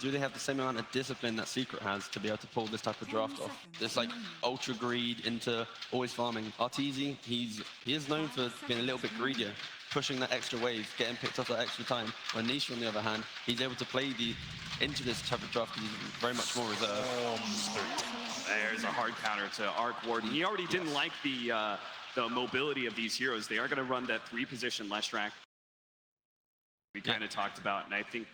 do they have the same amount of discipline that Secret has to be able to pull this type of draft off? This like ultra greed into always farming. Arteezy, he is known for being a little bit greedier, pushing that extra wave, getting picked off that extra time. When Nisha, on the other hand, he's able to play into this type of draft because he's very much more reserved. There's a hard counter to Arc Warden. He already didn't like the mobility of these heroes. They are going to run that 3-position Leshrac we kind of talked about, and I think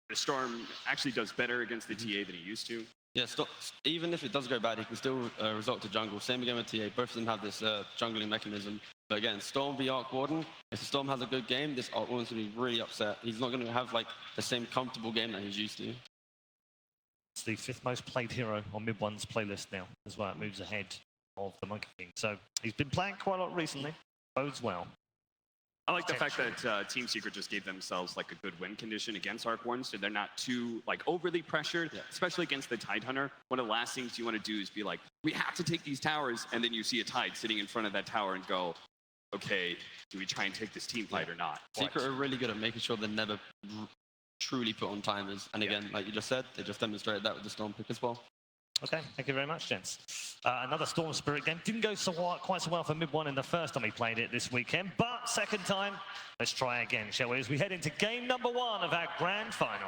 the Storm actually does better against the TA than he used to. Yeah, even if it does go bad, he can still resort to jungle. Same again with TA. Both of them have this jungling mechanism. But again, Storm v Arc Warden. If the Storm has a good game, this Arc Warden's going to be really upset. He's not going to have like the same comfortable game that he's used to. It's the 5th most played hero on Mid One's playlist now, as well. It moves ahead of the Monkey King. So he's been playing quite a lot recently. Bodes well. I like the fact that Team Secret just gave themselves like a good win condition against Arc Warden, so they're not too like overly pressured, especially against the Tidehunter. One of the last things you want to do is be like, we have to take these towers, and then you see a Tide sitting in front of that tower and go, okay, do we try and take this team fight or not? Secret are really good at making sure they never truly put on timers. And again, like you just said, they just demonstrated that with the Storm pick as well. Okay, thank you very much, gents. Another Storm Spirit game. Didn't go quite so well for Mid One in the first time we played it this weekend, but second time, let's try again, shall we, as we head into game number 1 of our grand final.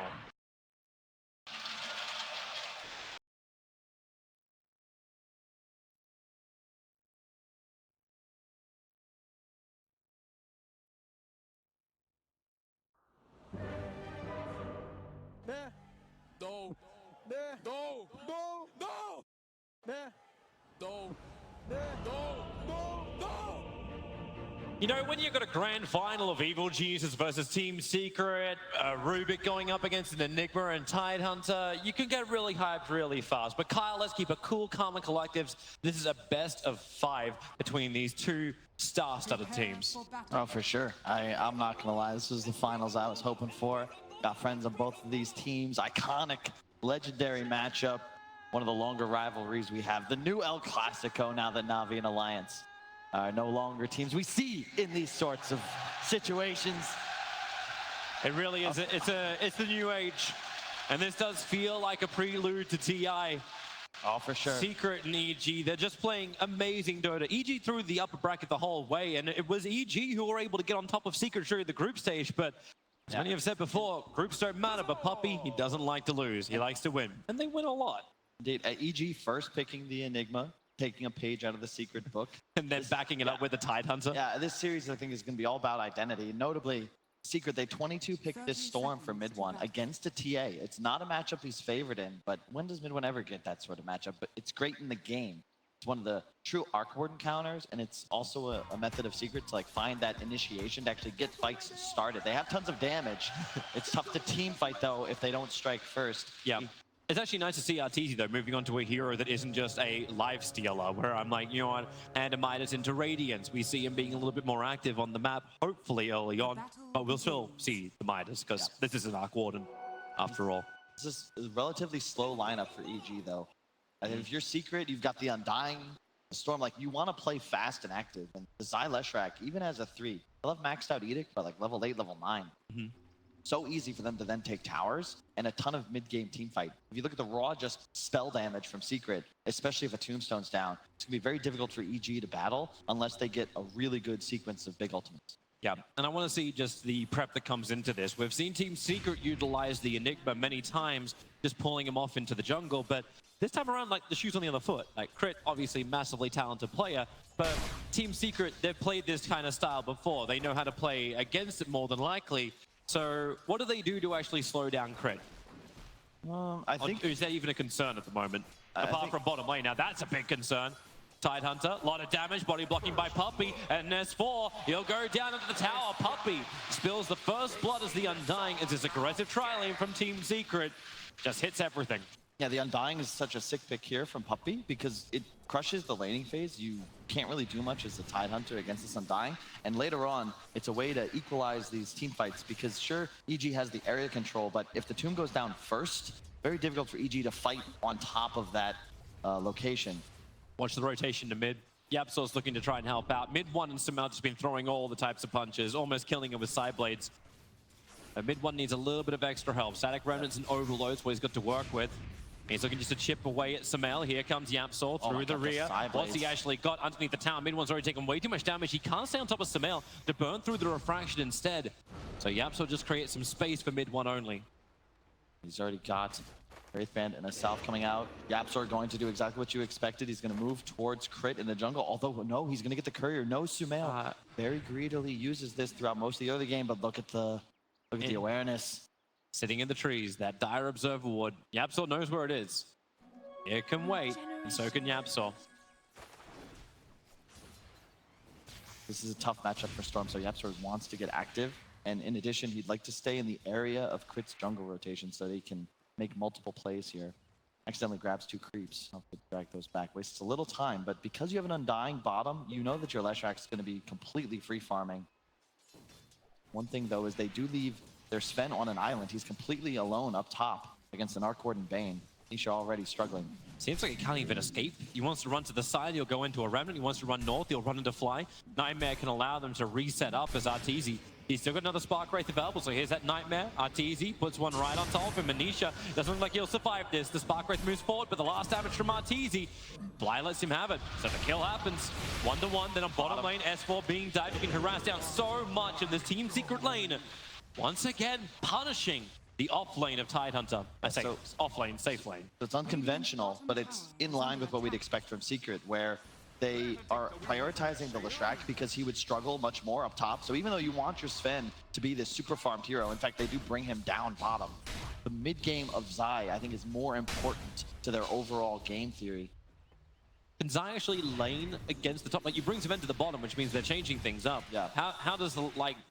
You know, when you've got a grand final of Evil Geniuses versus Team Secret, Rubik going up against an Enigma and Tidehunter, you can get really hyped really fast. But Kyle, let's keep it cool, calm, and collectives. This is a best of 5 between these two star-studded teams. Oh, for sure. I'm not going to lie. This was the finals I was hoping for. Got friends on both of these teams. Iconic, legendary matchup. One of the longer rivalries we have. The new El Clasico now that Na'Vi and Alliance are no longer teams we see in these sorts of situations. It really is. It's the new age. And this does feel like a prelude to TI. Oh, for sure. Secret and EG, they're just playing amazing Dota. EG threw the upper bracket the whole way, and it was EG who were able to get on top of Secret during the group stage. But as many have said before, groups don't matter, but Puppey, he doesn't like to lose. He likes to win, and they win a lot. Indeed, EG first picking the Enigma, taking a page out of the Secret book. And then backing it up with the Tidehunter. Yeah, this series I think is going to be all about identity. Notably, Secret, they 22 picked this Storm for Mid One against a TA. It's not a matchup he's favored in, but when does Mid One ever get that sort of matchup? But it's great in the game. It's one of the true Arc Warden counters, and it's also a method of Secret to like find that initiation to actually get fights started. They have tons of damage. It's tough to team fight though if they don't strike first. Yeah. It's actually nice to see Arteezy, though, moving on to a hero that isn't just a life stealer, where I'm like, you know what, hand a Midas into Radiance. We see him being a little bit more active on the map, hopefully early on, but we'll still see the Midas, because this is an Arc Warden, after all. This is a relatively slow lineup for EG, though. And if you're Secret, you've got the Undying, the Storm, like, you want to play fast and active, and the Zai Leshrac, even as a 3, I love maxed out Edict by, like, level 8, level 9. So easy for them to then take towers and a ton of mid-game team fight. If you look at the raw just spell damage from Secret, especially if a Tombstone's down, it's going to be very difficult for EG to battle unless they get a really good sequence of big ultimates. Yeah, and I want to see just the prep that comes into this. We've seen Team Secret utilize the Enigma many times, just pulling him off into the jungle, but this time around, like, the shoe's on the other foot. Like, Crit, obviously massively talented player, but Team Secret, they've played this kind of style before. They know how to play against it more than likely. So what do they do to actually slow down Crit? I think... Is that even a concern at the moment? Apart from bottom lane. Now that's a big concern. Tidehunter, a lot of damage, body blocking by Puppey, and S4, he'll go down into the tower. Puppey spills the first blood as the Undying, as this aggressive tri-lane from Team Secret just hits everything. Yeah, the Undying is such a sick pick here from Puppey because it crushes the laning phase. You can't really do much as a Tidehunter against this Undying. And later on, it's a way to equalize these team fights because sure, EG has the area control, but if the tomb goes down first, very difficult for EG to fight on top of that location. Watch the rotation to mid. YapzOr's looking to try and help out. Mid one and Clement has been throwing all the types of punches, almost killing him with side blades. Mid one needs a little bit of extra help. Static Remnants and Overloads what he's got to work with. He's looking just to chip away at Sumail. Here comes YapzOr through the rear. What's he actually got underneath the tower? Mid one's already taken way too much damage. He can't stay on top of Sumail to burn through the refraction instead. So YapzOr just creates some space for mid one only. He's already got Wraithband and a South coming out. YapzOr going to do exactly what you expected. He's going to move towards Crit in the jungle. Although, no, he's going to get the courier. No, Sumail very greedily uses this throughout most of the early game, but look at the awareness. Sitting in the trees, that Dire Observer Ward. YapzOr knows where it is. It can wait, and so can YapzOr. This is a tough matchup for Storm, so YapzOr wants to get active. And in addition, he'd like to stay in the area of Crit's jungle rotation so that he can make multiple plays here. Accidentally grabs 2 creeps. I'll drag those back. Wastes a little time, but because you have an Undying bottom, you know that your Leshrac is going to be completely free farming. One thing, though, is they do leave their Sven on an island. He's completely alone up top against an Arc Ward and Bane. Nisha already struggling. Seems like he can't even escape. He wants to run to the side, he'll go into a Remnant. He wants to run north, he'll run into Fly. Nightmare can allow them to reset up as Arteezy. He's still got another Spark Wraith available, so here's that Nightmare. Arteezy puts one right on top of him, and Nisha doesn't look like he'll survive this. The Spark Wraith moves forward, but the last damage from Arteezy, Fly lets him have it. So the kill happens. 1-1, then on bottom lane, S4 being dived. You can harass down so much in this Team Secret lane. Once again, punishing the off lane of Tidehunter. I say off lane, safe lane. So it's unconventional, but it's in line with what we'd expect from Secret, where they are prioritizing the Leshrac because he would struggle much more up top. So even though you want your Sven to be this super farmed hero, in fact, they do bring him down bottom. The mid game of Zai, I think, is more important to their overall game theory. Can Zai actually lane against the top? Like, you bring Sven to the bottom, which means they're changing things up. Yeah. How does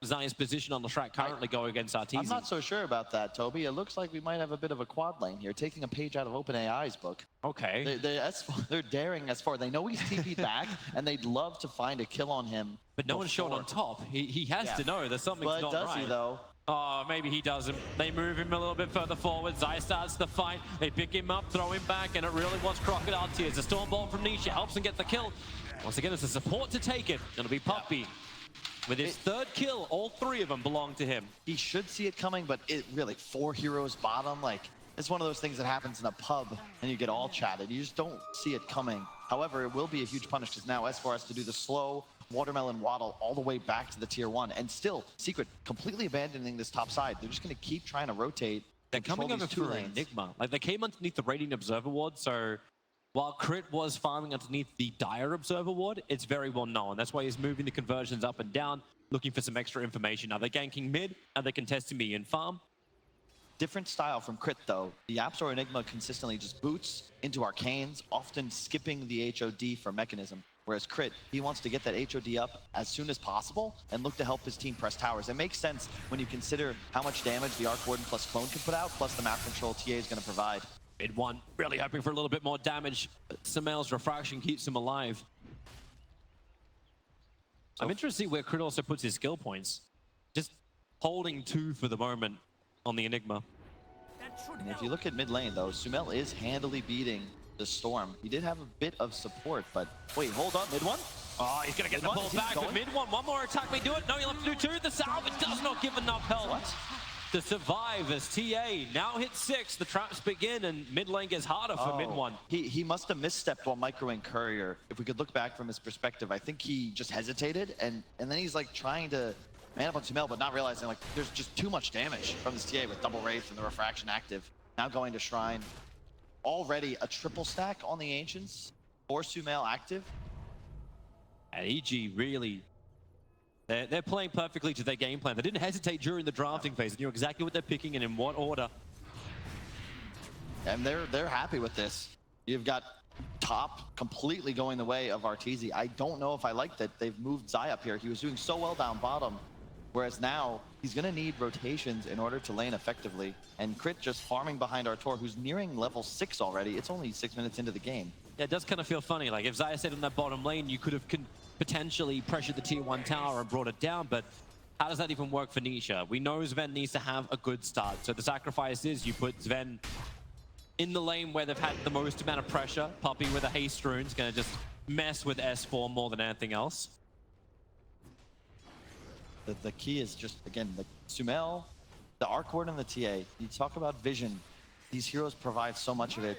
Zai's position on the track currently go against Arteezy? I'm not so sure about that, Toby. It looks like we might have a bit of a quad lane here, taking a page out of OpenAI's book. Okay. They're daring S4. They know he's TP'd back, and they'd love to find a kill on him. But no one's shown on top. He has to know there's something not right. But does he, though? Oh, maybe he doesn't. They move him a little bit further forward. Zai starts the fight. They pick him up, throw him back, and it really was Crocodile Tears. The Storm Ball from Nisha helps him get the kill. Once again, it's a support to take it. It'll be Puppey. With his third kill, all 3 of them belong to him. He should see it coming, but it really, 4 heroes bottom, like, it's one of those things that happens in a pub and you get all chatted. You just don't see it coming. However, it will be a huge punish because now S4 has to do the slow watermelon waddle all the way back to the tier 1, and still Secret completely abandoning this top side. They're just going to keep trying to rotate. They're coming over for Enigma. Like, they came underneath the Radiant Observer Ward, so while Crit was farming underneath the Dire Observer Ward, it's very well known. That's why he's moving the conversions up and down, looking for some extra information. Are they ganking mid? Are they contesting me in farm? Different style from Crit, though. The YapzOr Enigma consistently just boots into Arcanes, often skipping the HOD for Mechanism. Whereas Crit, he wants to get that HOD up as soon as possible and look to help his team press towers. It makes sense when you consider how much damage the Arc Warden plus Clone can put out, plus the map control TA is going to provide. Mid one, really hoping for a little bit more damage, but Sumail's refraction keeps him alive. I'm interested to see where Crit also puts his skill points. Just holding 2 for the moment on the Enigma. And if you look at mid lane, though, Sumail is handily beating the Storm. He did have a bit of support, but wait, hold on, mid one? Oh, he's gonna get the pull back with mid one. One more attack may do it. No, he'll have to do 2. The salve does not give enough help to survive as TA now hits 6. The traps begin and mid lane gets harder for mid one. He must have misstepped while microing Courier. If we could look back from his perspective, I think he just hesitated and then he's like trying to man up on Sumail, but not realizing like there's just too much damage from this TA with double Wraith and the refraction active. Now going to Shrine. Already a triple stack on the Ancients for Sumail active. And EG really, they're playing perfectly to their game plan. They didn't hesitate during the drafting phase. They knew exactly what they're picking and in what order. And they're happy with this. You've got top completely going the way of Arteezy. I don't know if I like that they've moved Zai up here. He was doing so well down bottom. Whereas now, he's going to need rotations in order to lane effectively. And Crit just farming behind Artur, who's nearing level 6 already. It's only 6 minutes into the game. Yeah, it does kind of feel funny. Like, if Zaya stayed in that bottom lane, you could have potentially pressured the tier 1 tower and brought it down. But how does that even work for Nisha? We know Sven needs to have a good start. So the sacrifice is you put Sven in the lane where they've had the most amount of pressure. Puppey with a haste rune is going to just mess with S4 more than anything else. The key is just, again, the Sumail the Arc Ward and the TA, you talk about vision. These heroes provide so much of it.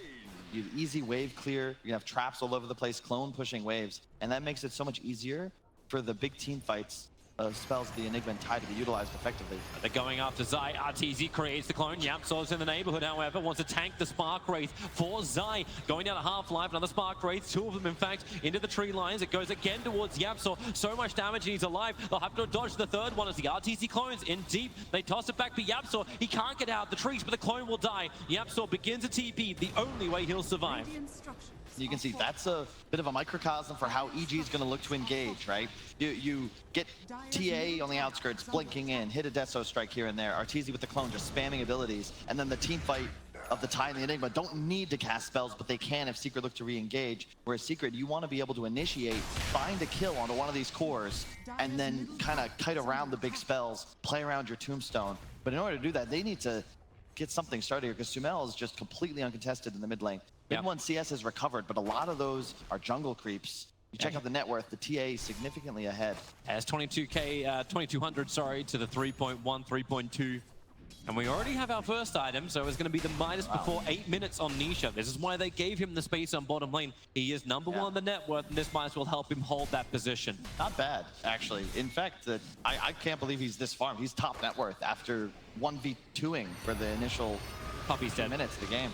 You have easy wave clear, you have traps all over the place, clone pushing waves, and that makes it so much easier for the big team fights. Spells the Enigma and Tide to be utilized effectively. They're going after Zai. RTZ creates the clone. YapzOr's in the neighborhood, however, wants to tank the Spark Wraith for Zai. Going down to half-life, another Spark Wraith, two of them, in fact, into the tree lines. It goes again towards YapzOr. So much damage, and he's alive. They'll have to dodge the third one as the RTZ clones in deep. They toss it back to YapzOr. He can't get out the trees, but the clone will die. YapzOr begins a TP, the only way he'll survive. You can see that's a bit of a microcosm for how EG is going to look to engage, right? You get TA on the outskirts blinking in, hit a Deso strike here and there, RTZ with the clone just spamming abilities, and then the team fight of the Tide and the Enigma don't need to cast spells, but they can if Secret look to re-engage. Whereas Secret, you want to be able to initiate, find a kill onto one of these cores, and then kind of kite around the big spells, play around your Tombstone. But in order to do that, they need to get something started here, because Sumail is just completely uncontested in the mid lane. Mid one CS has recovered, but a lot of those are jungle creeps. You check out the net worth, the TA is significantly ahead. As 2200, sorry, to the 3.1, 3.2. And we already have our first item, so it's going to be the Midas before 8 minutes on Nisha. This is why they gave him the space on bottom lane. He is number one on the net worth, and this Midas will help him hold that position. Not bad, actually. In fact, I can't believe he's this farmed. He's top net worth after 1v2ing for the initial Puppey's dead. minutes of the game.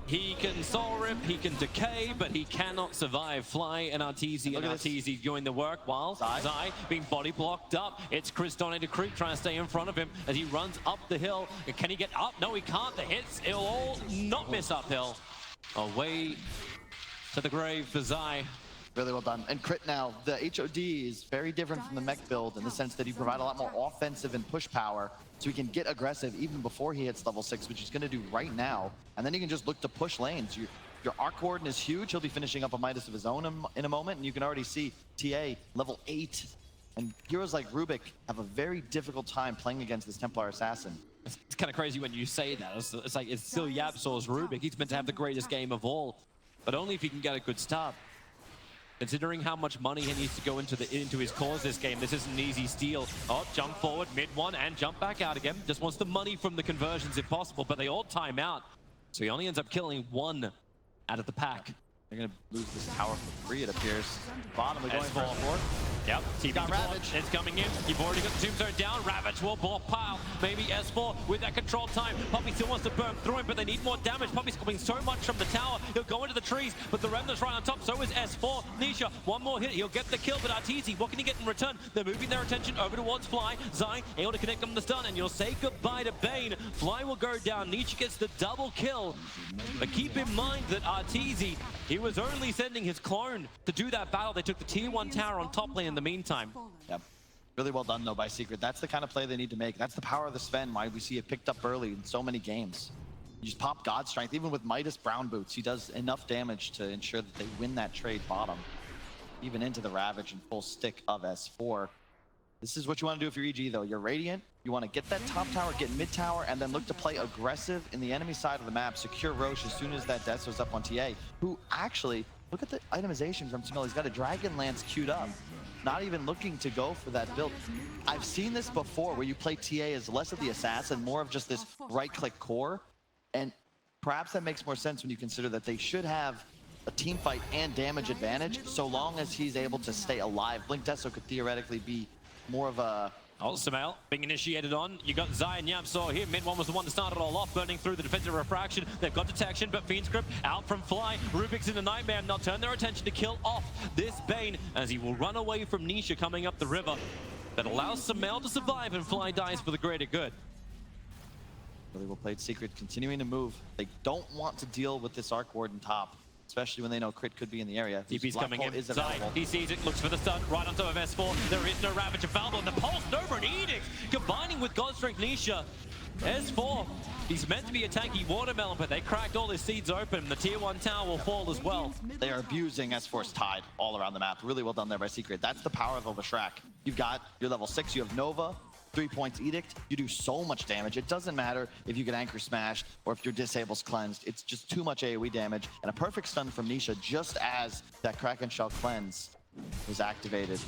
He can soul rip, he can decay, but he cannot survive. Fly and RTZ, and RTZ doing the work while Zai being body blocked up. It's Chris Donator Creek trying to stay in front of him as he runs up the hill. Can he get up? No, he can't. The hits, it'll all not miss uphill. Away to the grave for Zai. Really well done. And crit now, the HOD is very different from the mech build in the sense that you provide a lot more offensive and push power, so he can get aggressive even before he hits level 6, which he's going to do right now. And then he can just look to push lanes. Your Arc Warden is huge. He'll be finishing up a Midas of his own in a moment, and you can already see TA level 8. And heroes like Rubik have a very difficult time playing against this Templar Assassin. It's kind of crazy when you say that. It's like it's still YapzOr's Rubik. He's meant to have the greatest game of all, but only if he can get a good start. Considering how much money he needs to go into his cause this game, this isn't an easy steal. Oh, jump forward, mid one, and jump back out again. Just wants the money from the conversions if possible, but they all time out. So he only ends up killing one out of the pack. They're going to lose this tower for free, it appears. Bottom, they're going for S4. Yep, TV got Ravage. It's coming in. You've already got the Tombstone down. Ravage will ball pile. Maybe S4 with that control time. Puppey still wants to burn through him, but they need more damage. Puppey's coming so much from the tower. He'll go into the trees, but the Remnant's right on top. So is S4. Nisha, one more hit. He'll get the kill, but RTZ, what can he get in return? They're moving their attention over towards Fly. Zai able to connect on the stun, and you'll say goodbye to Bane. Fly will go down. Nisha gets the double kill. But keep in mind that RTZ, he was only sending his clone to do that battle. They took the tier 1 tower on top lane in the meantime. Yep. Really well done, though, by Secret. That's the kind of play they need to make. That's the power of the Sven, why we see it picked up early in so many games. You just pop God Strength. Even with Midas Brown Boots, he does enough damage to ensure that they win that trade bottom. Even into the Ravage and full stick of S4. This is what you want to do if you're EG, though. You're Radiant. You want to get that top tower, get mid tower, and then look to play aggressive in the enemy side of the map. Secure Roche as soon as that Deso's up on TA, who actually, look at the itemization from Sumail. He's got a Dragon Lance queued up. Not even looking to go for that build. I've seen this before where you play TA as less of the assassin, more of just this right-click core. And perhaps that makes more sense when you consider that they should have a team fight and damage advantage so long as he's able to stay alive. Blink Deso could theoretically be more of a... Oh, Sumail being initiated on. You got Zai and YapzOr here. Mid one was the one to start it all off, burning through the defensive refraction. They've got detection, but Fiend's Grip out from Fly. Rubik's in the Nightmare, and they'll turn their attention to kill off this Bane as he will run away from Nisha coming up the river. That allows Sumail to survive, and Fly dies for the greater good. Really well played, Secret, continuing to move. They don't want to deal with this Arc Warden top, especially when they know crit could be in the area. TP's coming in. Zai, he sees it, looks for the stun, right on top of S4. There is no Ravage available, and the Pulse over an Edict, combining with God Strength Nisha. S4, he's meant to be a tanky watermelon, but they cracked all his seeds open. The tier 1 tower will fall as well. They are abusing S4's Tide all around the map. Really well done there by Secret. That's the power of Våhlberg. You've got your level 6, you have Nova, 3 points Edict. You do so much damage. It doesn't matter if you get Anchor Smashed or if your Disable's cleansed. It's just too much AoE damage. And a perfect stun from Nisha just as that Kraken Shell cleanse was activated.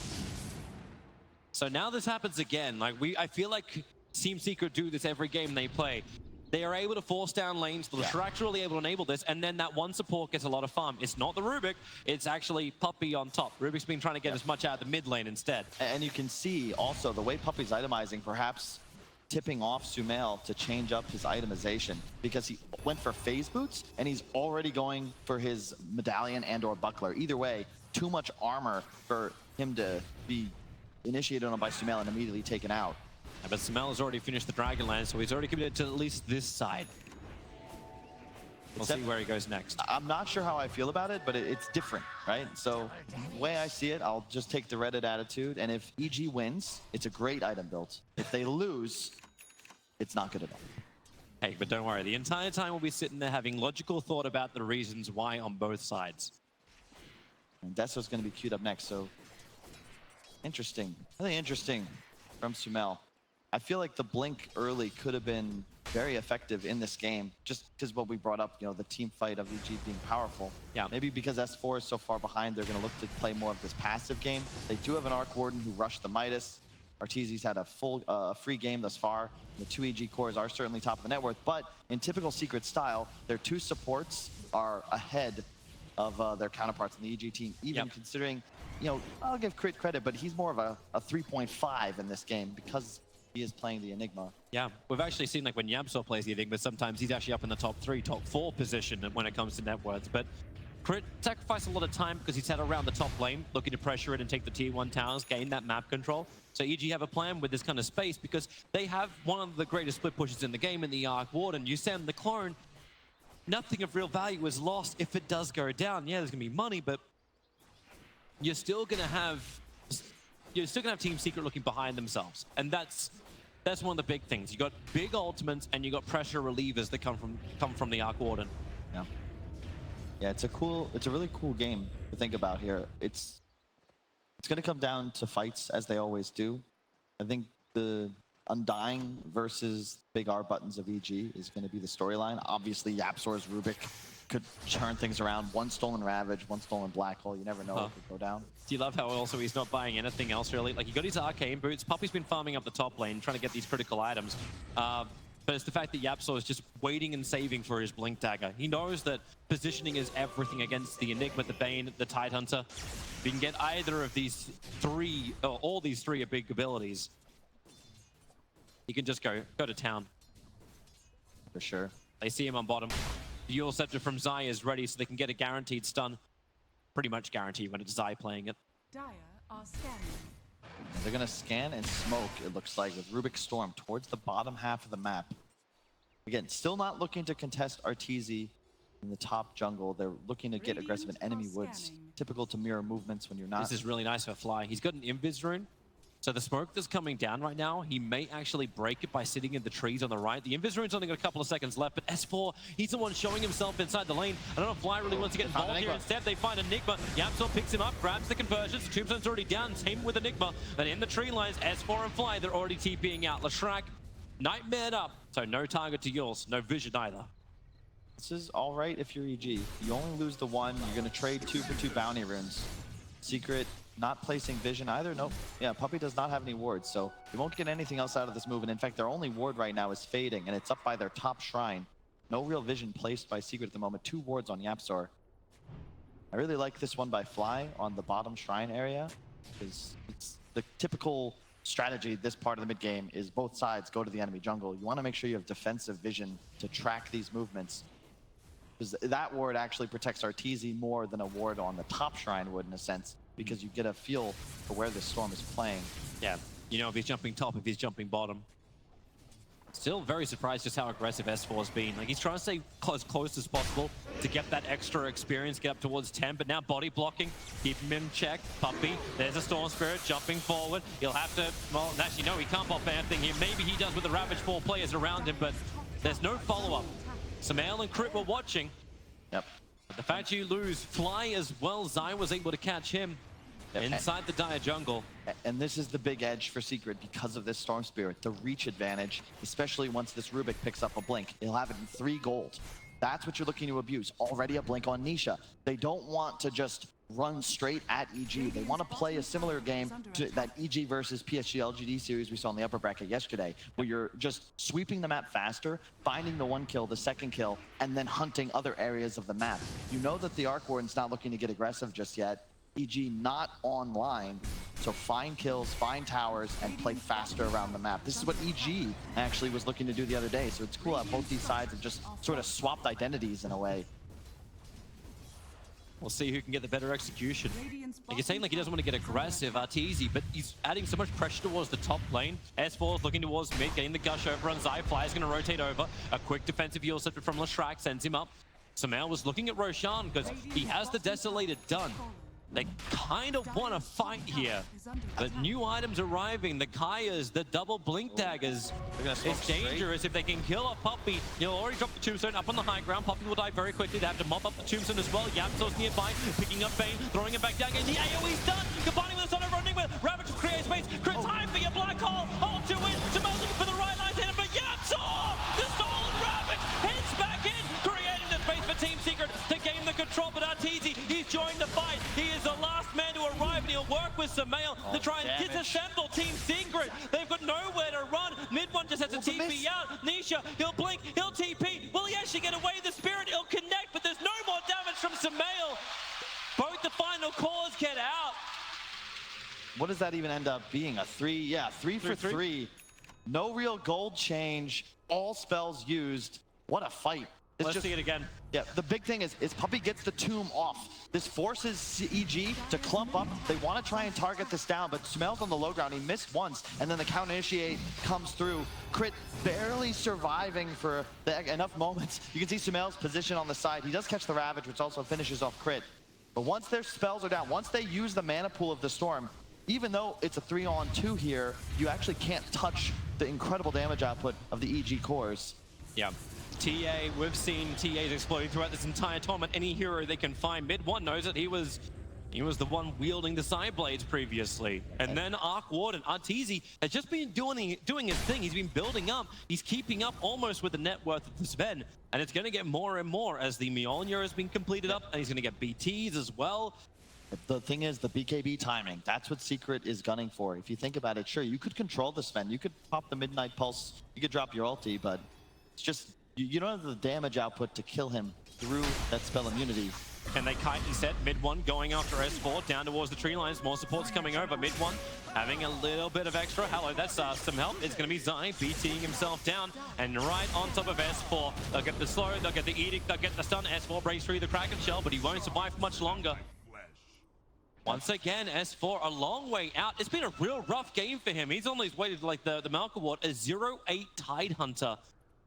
So now this happens again. Like I feel like Team Secret do this every game they play. They are able to force down lanes. The Leshrac are really able to enable this, and then that one support gets a lot of farm. It's not the Rubik, it's actually Puppey on top. Rubik's been trying to get as much out of the mid lane instead. And you can see also the way Puppey's itemizing, perhaps tipping off Sumail to change up his itemization, because he went for phase boots and he's already going for his medallion and or buckler. Either way, too much armor for him to be initiated on by Sumail and immediately taken out. But Sumail has already finished the Dragonlance, so he's already committed to at least this side. We'll see where he goes next. I'm not sure how I feel about it, but it's different, right? So the way I see it, I'll just take the Reddit attitude, and if EG wins, it's a great item build. If they lose, it's not good enough. Hey, but don't worry, the entire time we'll be sitting there having logical thought about the reasons why on both sides. And Deso's going to be queued up next, so interesting. Really interesting from Sumail. I feel like the blink early could have been very effective in this game, just because what we brought up, you know, the team fight of EG being powerful. Yeah. Maybe because S4 is so far behind, they're going to look to play more of this passive game. They do have an Arc Warden who rushed the Midas. Arteezy's had a full free game thus far. The two EG cores are certainly top of the net worth, but in typical Secret style, their two supports are ahead of their counterparts in the EG team, even considering, you know, I'll give Crit credit, but he's more of a 3.5 in this game because he is playing the Enigma. Yeah, we've actually seen like when YapzOr plays the Enigma, sometimes he's actually up in the top 3, top 4 position when it comes to net worth. But Crit sacrificed a lot of time because he's had around the top lane, looking to pressure it and take the tier 1 towers, gain that map control. So EG have a plan with this kind of space because they have one of the greatest split pushes in the game in the Arc Warden. You send the clone, nothing of real value is lost if it does go down. Yeah, there's gonna be money, but you're still gonna have Team Secret looking behind themselves, and that's one of the big things. You got big ultimates and you got pressure relievers that come from the Arc Warden. Yeah, it's a really cool game to think about here. It's going to come down to fights as they always do. I think the Undying versus big R buttons of EG is going to be the storyline. Obviously, YapzOr's Rubik could turn things around. One stolen Ravage, one stolen Black Hole. You never know what could go down. Do you love how also he's not buying anything else really? Like, he got his arcane boots. Puppey's been farming up the top lane, trying to get these critical items. But it's the fact that YapzOr is just waiting and saving for his Blink Dagger. He knows that positioning is everything against the Enigma, the Bane, the Tidehunter. If you can get either of these three, or all these three are big abilities, you can just go to town. For sure. They see him on bottom. The Eul Scepter from Zai is ready, so they can get a guaranteed stun. Pretty much guaranteed when it's Zai playing it. Dire are scanning. They're going to scan and smoke, it looks like, with Rubik Storm towards the bottom half of the map. Again, still not looking to contest Arteezy in the top jungle. They're looking to get aggressive in enemy woods. Typical to mirror movements when you're not. This is really nice for Fly. He's got an Invis rune. So the smoke that's coming down right now, he may actually break it by sitting in the trees on the right. The Invis rune's only got a couple of seconds left, but S4, he's the one showing himself inside the lane. I don't know if Fly really wants to get involved here. Instead, they find Enigma. YapzOr picks him up, grabs the conversions. Tombstone's already down, same with Enigma. And in the tree lines, S4 and Fly, they're already TPing out. Leshrac, nightmared up. So no target to Yules, no vision either. This is all right if you're EG. You only lose the one, you're going to trade 2 for 2 bounty runes. Secret not placing vision either. Nope. Yeah, Puppey does not have any wards, so you won't get anything else out of this move. And in fact, their only ward right now is fading, and it's up by their top shrine. No real vision placed by Secret at the moment. 2 wards on YapzOr. I really like this one by Fly on the bottom shrine area, because it's the typical strategy this part of the mid game is both sides go to the enemy jungle. You want to make sure you have defensive vision to track these movements, because that ward actually protects Arteezy more than a ward on the top shrine would, in a sense, because you get a feel for where this storm is playing. Yeah, you know if he's jumping top, if he's jumping bottom. Still very surprised just how aggressive S4 has been. Like, he's trying to stay as close as possible to get that extra experience, get up towards 10, but now body blocking, keep him in check. Puppey, there's a Storm Spirit jumping forward. He'll have to, well, actually, no, he can't pop anything here. Maybe he does with the Ravage 4 players around him, but there's no follow-up. Sumail and Crit were watching. Yep. But the fact you lose Fly as well, Zai was able to catch him inside the Dire jungle. And this is the big edge for Secret because of this Storm Spirit, the reach advantage, especially once this Rubik picks up a blink. He'll have it in 3 gold. That's what you're looking to abuse. Already a blink on Nisha. They don't want to just run straight at EG. They want to play a similar game to that EG versus PSG LGD series we saw in the upper bracket yesterday, where you're just sweeping the map faster, finding the one kill, the second kill, and then hunting other areas of the map. You know that the Arc Warden's not looking to get aggressive just yet. EG not online, so find kills, find towers, and play faster around the map. This is what EG actually was looking to do the other day, so it's cool how both these sides have just sort of swapped identities in a way. We'll see who can get the better execution. Like you're saying, like he doesn't want to get aggressive, Arteezy, but he's adding so much pressure towards the top lane. S4 is looking towards mid, getting the gush over on Zai. Fly's going to rotate over. A quick defensive heal set from Leshrac sends him up. Sumail was looking at Roshan because he has the Desolated done. They kind of want to fight here. The new items arriving, the Kayas, the double blink daggers. It's dangerous if they can kill a Puppey. He'll already drop the tombstone up on the high ground. Puppey will die very quickly. They have to mop up the tombstone as well. YapzOr's nearby, picking up Bane, throwing it back down. And the AoE's done. Combining with the Son of running with Ravage to create space. Crit time for your black hole. All to win. Sumail's looking for the right line to hit him, but YapzOr, the stolen Ravage, heads back in, creating the space for Team Secret to gain the control. But Arteezy, he's joined the fight. He is the last man to arrive, and he'll work with Sumail to try and disassemble Team Secret. They've got nowhere to run. Mid one just has to TP out. Nisha, he'll blink, he'll TP. Will he actually get away? The Spirit, he'll connect, but there's no more damage from Sumail. Both the final cores get out. What does that even end up being? A 3? Yeah, 3 for 3. No real gold change. All spells used. What a fight. Let's see it again. Yeah, the big thing is Puppey gets the tomb off. This forces EG to clump up. They want to try and target this down, but Sumail's on the low ground. He missed once, and then the counter initiate comes through. Crit barely surviving for enough moments. You can see Sumail's position on the side. He does catch the Ravage, which also finishes off Crit. But once their spells are down, once they use the mana pool of the Storm, even though it's a 3-on-2 here, you actually can't touch the incredible damage output of the EG cores. Yeah. TA, we've seen TAs exploding throughout this entire tournament. Any hero they can find. Mid one knows that he was the one wielding the side blades previously. And then Arc Warden, Arteezy, has just been doing his thing. He's been building up. He's keeping up almost with the net worth of the Sven. And it's going to get more and more as the Mjolnir has been completed up. And he's going to get BTs as well. The thing is, the BKB timing, that's what Secret is gunning for. If you think about it, sure, you could control the Sven. You could pop the Midnight Pulse. You could drop your ulti, but it's just, you don't have the damage output to kill him through that spell immunity. And they kite instead. Mid one going after S4 down towards the tree lines. More support's coming over. Mid one having a little bit of extra. Hello, that's some help. It's going to be Zai BTing himself down and right on top of S4. They'll get the slow, they'll get the edict, they'll get the stun. S4 breaks through the Kraken shell, but he won't survive for much longer. Once again, S4 a long way out. It's been a real rough game for him. He's on his way to like the Malka Ward, a 0-8 Tidehunter.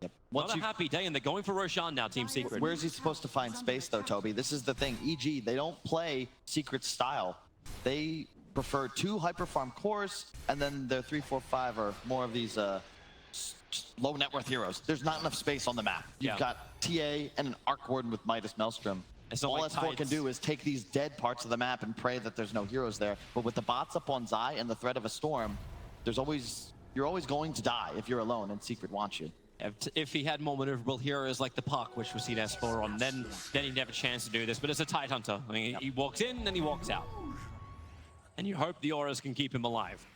Yep. Not a happy day, and they're going for Roshan now, Team Secret. Where is he supposed to find space, though, Toby? This is the thing. EG, they don't play Secret style. They prefer 2 hyper farm cores, and then their 3, 4, 5 are more of these low net worth heroes. There's not enough space on the map. You've got TA and an Arc Warden with Midas Maelstrom. All like S4 can do is take these dead parts of the map and pray that there's no heroes there. But with the bots up on Zai and the threat of a storm, you're always going to die if you're alone and Secret wants you. If he had more maneuverable heroes like the Puck, which we've seen S4 on, then he'd have a chance to do this. But it's a Tidehunter. I mean, he walks in and he walks out. And you hope the auras can keep him alive.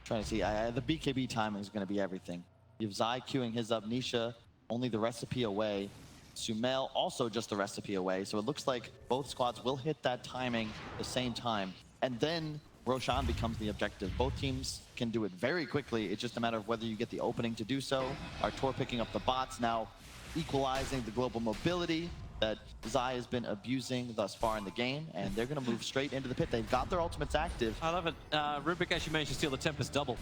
Trying to see, the BKB timing is going to be everything. You have Zai queuing his up, Nisha only the recipe away. Sumail also just the recipe away, so it looks like both squads will hit that timing at the same time. And then Roshan becomes the objective. Both teams can do it very quickly. It's just a matter of whether you get the opening to do so. Artur picking up the bots, now equalizing the global mobility that Zai has been abusing thus far in the game, and they're going to move straight into the pit. They've got their ultimates active. I love it. Rubik actually managed to steal the Tempest double.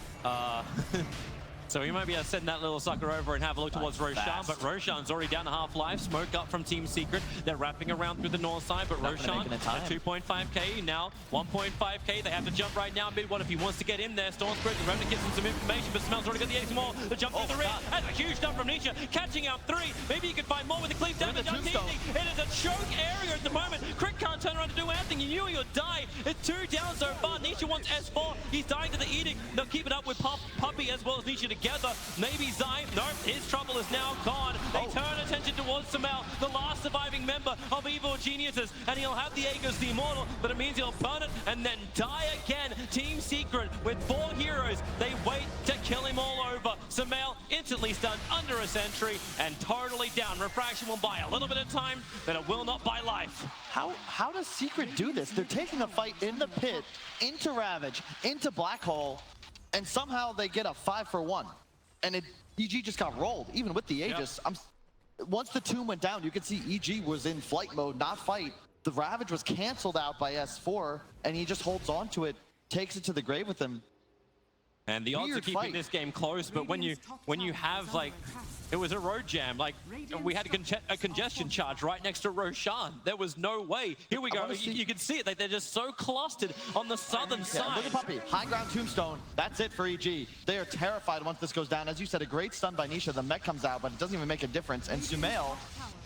So he might be able to send that little sucker over and have a look towards Roshan, but Roshan's already down to half-life. Smoke up from Team Secret. They're wrapping around through the north side, but Roshan at 2.5k, now 1.5k. They have to jump right now. Mid one if he wants to get in there. Storm Spirit, the Remnant gives him some information, but Smel's already got the 80 more. The jump through the ring. That's a huge dump from Nisha, catching out 3. Maybe you can find more with the cleave damage. It is a choke area at the moment. Crit can't turn around to do anything. You knew he would die. It's 2 down so far. Nisha wants S4. He's dying to the edict. They'll keep it up with Puppey as well as Nisha together. Maybe Zai, nope, his trouble is now gone. They turn attention towards Sumail, the last surviving member of Evil geniuses, and he'll have the Aegis, the Immortal, but it means he'll burn it and then die again. Team Secret with 4 heroes. They wait to kill him all over. Sumail instantly stunned under a sentry and totally down. Refraction will buy a little bit of time, but it will not buy life. How does Secret do this? They're taking a fight in the pit, into Ravage, into Black Hole, and somehow they get a 5-for-1. And EG just got rolled, even with the Aegis. Yep. Once the tomb went down, you could see EG was in flight mode, not fight. The Ravage was canceled out by S4, and he just holds on to it, takes it to the grave with him. And the odds Weird of keeping fight. this game close, but when you have, like, it was a road jam. Like, we had a congestion charge right next to Roshan. There was no way. Here we go. You can see it. Like, they're just so clustered on the southern side. Look at Puppey. High ground tombstone. That's it for EG. They are terrified once this goes down. As you said, a great stun by Nisha. The mech comes out, but it doesn't even make a difference. And Sumail,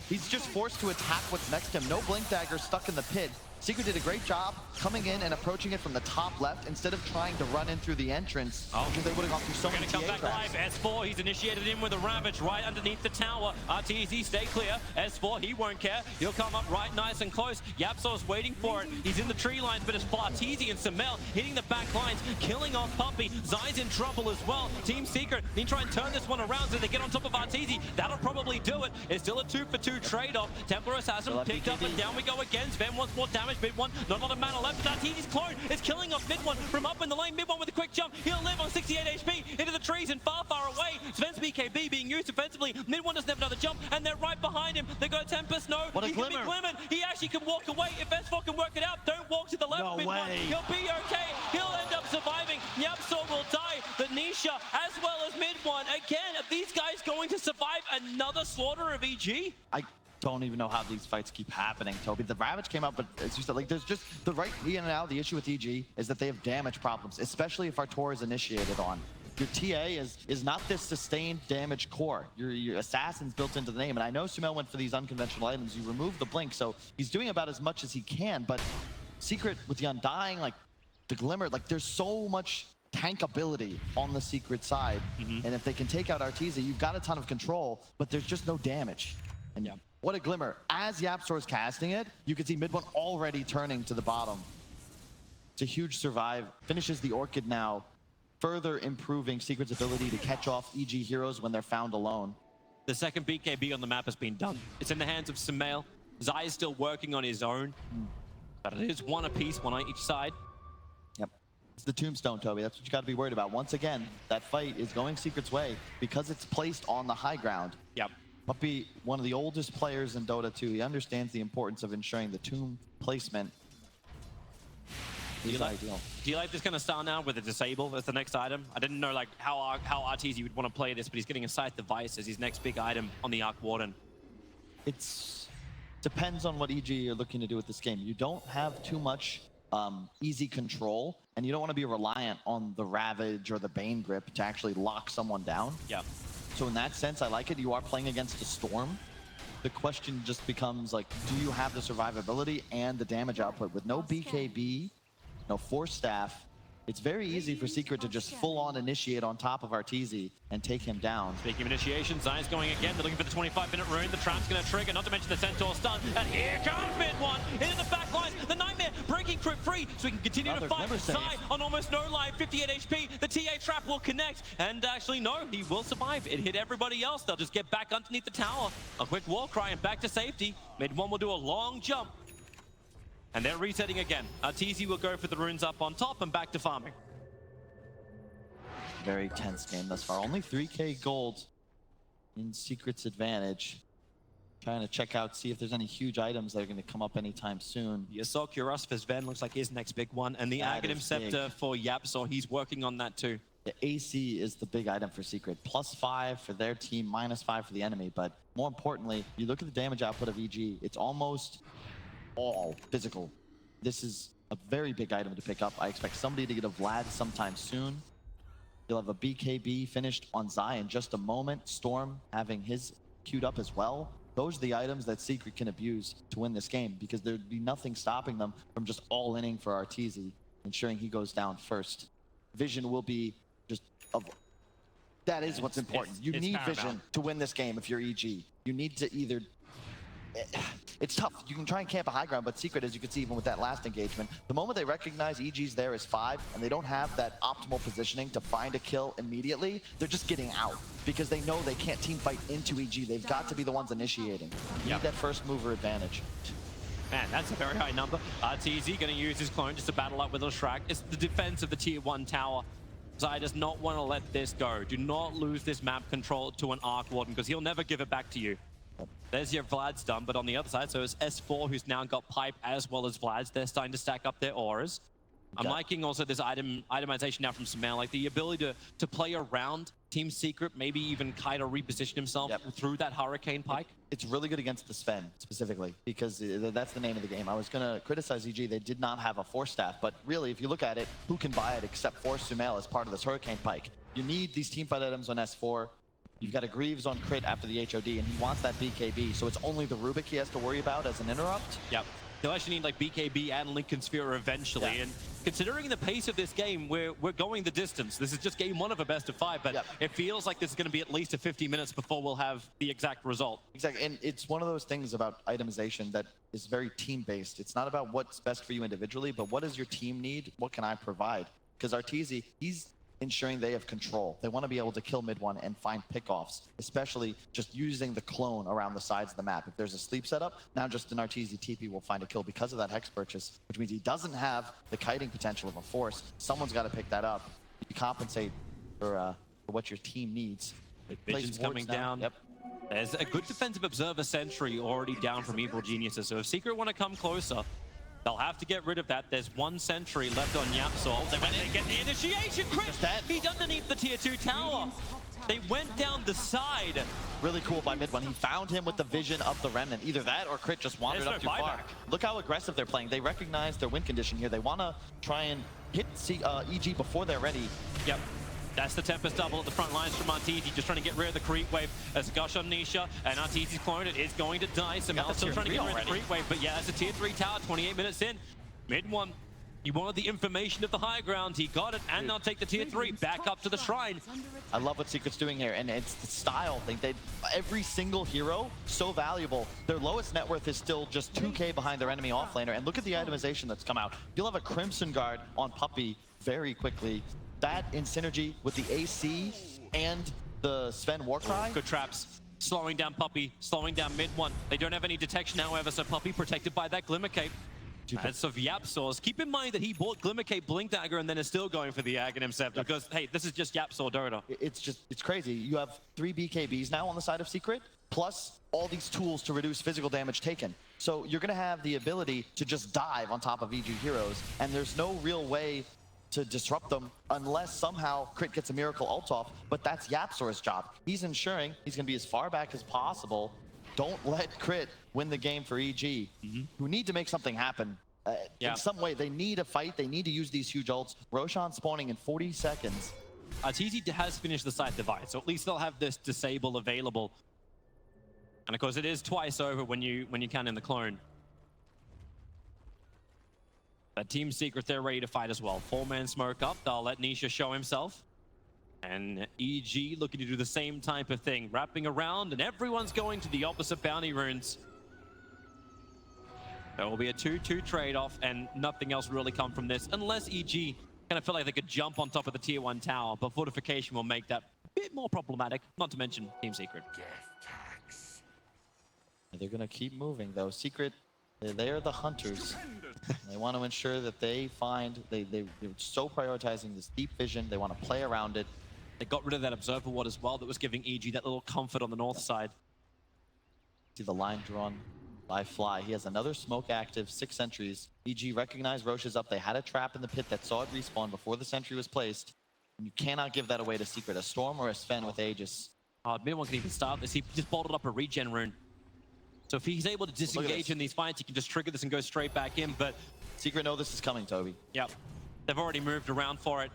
he's just forced to attack what's next to him. No blink dagger stuck in the pit. Secret did a great job coming in and approaching it from the top left instead of trying to run in through the entrance. Because they would have gone through so many Gonna come TA back traps. live. S4, he's initiated in with a Ravage right underneath the tower. RTZ, stay clear. S4, he won't care. He'll come up right nice and close. YapzOr's waiting for it. He's in the tree lines, but it's Farteezy and Sumail hitting the back lines, killing off Puppey. Zai's in trouble as well. Team Secret need to try and turn this one around so they get on top of RTZ. That'll probably do it. It's still a 2-for-2 trade-off. Templar Assassin picked up and down we go again. Sven wants more damage. Mid one, not a lot of mana left. But RTZ's clone is killing off mid one from up in the lane. Mid one with a quick jump. He'll live on 68 HP into the trees and far, far away. Sven's BKB being used offensively. Mid one doesn't have another jump, and they're right behind him. They got a Tempest. No, What a he can be glimmer. Clement. He actually can walk away. If S4 can work it out, don't walk to the left. No mid one. way. He'll be okay. He'll end up surviving. YapzOr will die. But Nisha, as well as mid one, again, are these guys going to survive another slaughter of EG? I don't even know how these fights keep happening, Toby. The Ravage came out, but as you said, like, there's just the right here and now. The issue with EG is that they have damage problems, especially if Artor is initiated on. Your TA is not this sustained damage core. Your assassin's built into the name. And I know Sumail went for these unconventional items. You remove the blink, so he's doing about as much as he can. But Secret with the Undying, like the Glimmer, like there's so much tankability on the Secret side. And if they can take out Arteezy, you've got a ton of control, but there's just no damage. And what a Glimmer. As YapzOr's casting it, you can see mid one already turning to the bottom. It's a huge survive. Finishes the Orchid now, further improving Secret's ability to catch off EG heroes when they're found alone. The second BKB on the map has been done. It's in the hands of Sumail. Zai is still working on his own, but it is one apiece, one on each side. Yep. It's the tombstone, Toby. That's what you got to be worried about. Once again, that fight is going Secret's way because it's placed on the high ground. Yep. Puppey, one of the oldest players in Dota 2, he understands the importance of ensuring the tomb placement is ideal. Do you like this kind of style now with a disable as the next item? I didn't know like how Arteezy would want to play this, but he's getting a Scythe Device as his next big item on the Arc Warden. It's depends on what EG you're looking to do with this game. You don't have too much easy control, and you don't want to be reliant on the Ravage or the Bane Grip to actually lock someone down. Yeah. So in that sense, I like it. You are playing against a Storm. The question just becomes like, do you have the survivability and the damage output? With no BKB, no Force Staff, it's very easy for Secret to just full-on initiate on top of Arteezy and take him down. Speaking of initiation, Zai's going again. They're looking for the 25-minute rune. The trap's going to trigger, not to mention the Centaur stun. And here comes mid one into the back lines. The Nightmare breaking crypt free so we can continue to fight. Zai on almost no life, 58 HP. The TA trap will connect. And actually, no, he will survive. It hit everybody else. They'll just get back underneath the tower. A quick war cry and back to safety. Mid one will do a long jump. And they're resetting again. Arteezy will go for the runes up on top and back to farming. Very tense game thus far. Only 3k gold in Secret's advantage. Trying to check out, see if there's any huge items that are going to come up anytime soon. The Assault Cuirass for Sven looks like his next big one. And the Aghanim Scepter for YapzOr, he's working on that too. The AC is the big item for Secret. +5 for their team, -5 for the enemy. But more importantly, you look at the damage output of EG, it's almost all physical. This is a very big item to pick up. I expect somebody to get a Vlad sometime soon. You'll have a BKB finished on Zai in just a moment. Storm having his queued up as well. Those are the items that Secret can abuse to win this game because there'd be nothing stopping them from just all-inning for Arteezy, ensuring he goes down first. Vision will be just that is what's important. You need paramount. vision to win this game if you're EG. You need to either it's tough. You can try and camp a high ground, but Secret, as you can see even with that last engagement, the moment they recognize EG's there as 5 and they don't have that optimal positioning to find a kill immediately, they're just getting out because they know they can't team fight into EG. They've got to be the ones initiating. You need that first mover advantage. Man, that's a very high number. TZ going to use his clone just to battle up with Shrek. It's the defense of the tier 1 tower. Zai does not want to let this go. Do not lose this map control to an Arc Warden because he'll never give it back to you. There's your Vlad's done, but on the other side, so it's S4 who's now got Pipe as well as Vlad's. They're starting to stack up their auras. I'm liking also this itemization now from Smell, like the ability to play around Team Secret, maybe even kind of reposition himself through that Hurricane Pike. It's really good against the Sven specifically because that's the name of the game. I was going to criticize EG. They did not have a Force Staff, but really, if you look at it, who can buy it except for Sumail as part of this Hurricane Pike? You need these teamfight items on S4. You've got a Greaves on crit after the HOD, and he wants that BKB, so it's only the Rubik he has to worry about as an interrupt. Yep. They'll actually need like BKB and Lincoln Sphere eventually, and considering the pace of this game, we're going the distance. This is just game 1 of a best of 5, but it feels like this is going to be at least a 50 minutes before we'll have the exact result. Exactly, and it's one of those things about itemization that is very team-based. It's not about what's best for you individually, but what does your team need? What can I provide? Because Arteezy, he's ensuring they have control. They want to be able to kill mid 1 and find pickoffs, especially just using the clone around the sides of the map. If there's a sleep setup, now just an Arteezy TP will find a kill because of that Hex purchase, which means he doesn't have the kiting potential of a Force. Someone's got to pick that up. You compensate for what your team needs. Vision's coming down. Yep. There's a good defensive observer sentry already down from Evil Geniuses, so if Secret want to come closer, they'll have to get rid of that. There's 1 sentry left on YapzOr. They went in and get the initiation crit. He's underneath the tier 2 tower. They went down the side. Really cool by mid 1. He found him with the vision of the Remnant. Either that or crit just wandered up too far. Look how aggressive they're playing. They recognize their win condition here. They want to try and hit EG before they're ready. Yep. That's the Tempest double at the front lines from Arteezy, just trying to get rid of the creep wave. As Gush on Nisha, and Arteezy's clone, it is going to die. Samel still trying to get rid of the creep wave, but yeah, it's a tier 3 tower, 28 minutes in. Mid 1, he wanted the information of the high ground, he got it, and they'll take the tier 3 back up to the shrine. I love what Secret's doing here, and it's the style thing. Every single hero, so valuable. Their lowest net worth is still just 2k behind their enemy offlaner, and look at the itemization that's come out. You'll have a Crimson Guard on Puppey very quickly. That in synergy with the AC and the Sven Warcry. Good traps. Slowing down Puppey, slowing down mid 1. They don't have any detection, however, so Puppey protected by that Glimmer Cape. As of YapzOr's, keep in mind that he bought Glimmer Cape, Blink Dagger, and then is still going for the Aghanim Scepter because, hey, this is just YapzOr Dota. It's crazy. You have 3 BKBs now on the side of Secret, plus all these tools to reduce physical damage taken. So you're going to have the ability to just dive on top of EG heroes, and there's no real way to disrupt them unless somehow Crit gets a miracle ult off, but that's YapzOr's job. He's ensuring he's going to be as far back as possible. Don't let Crit win the game for EG, who need to make something happen. In some way, they need a fight. They need to use these huge ults. Roshan spawning in 40 seconds. Arteezy has finished the side divide, so at least they'll have this disable available. And of course, it is twice over when you count in the clone. But Team Secret, they're ready to fight as well. 4-man smoke up. They'll let Nisha show himself. And EG looking to do the same type of thing. Wrapping around, and everyone's going to the opposite bounty runes. There will be a 2-2 trade-off, and nothing else really come from this. Unless EG kind of feel like they could jump on top of the tier 1 tower. But fortification will make that a bit more problematic. Not to mention Team Secret. They're going to keep moving, though. Secret, they're the hunters. They want to ensure that they find, they're so prioritizing this deep vision. They want to play around it. They got rid of that observer ward as well that was giving EG that little comfort on the north side. See the line drawn by Fly. He has another smoke active, 6 sentries. EG recognized Roche is up. They had a trap in the pit that saw it respawn before the sentry was placed. And you cannot give that away to Secret. A Storm or a Sven with Aegis. Mid 1 can even start this. He just bolted up a regen rune. So if he's able to disengage in these fights, he can just trigger this and go straight back in, but... Secret know this is coming, Toby. Yep. They've already moved around for it.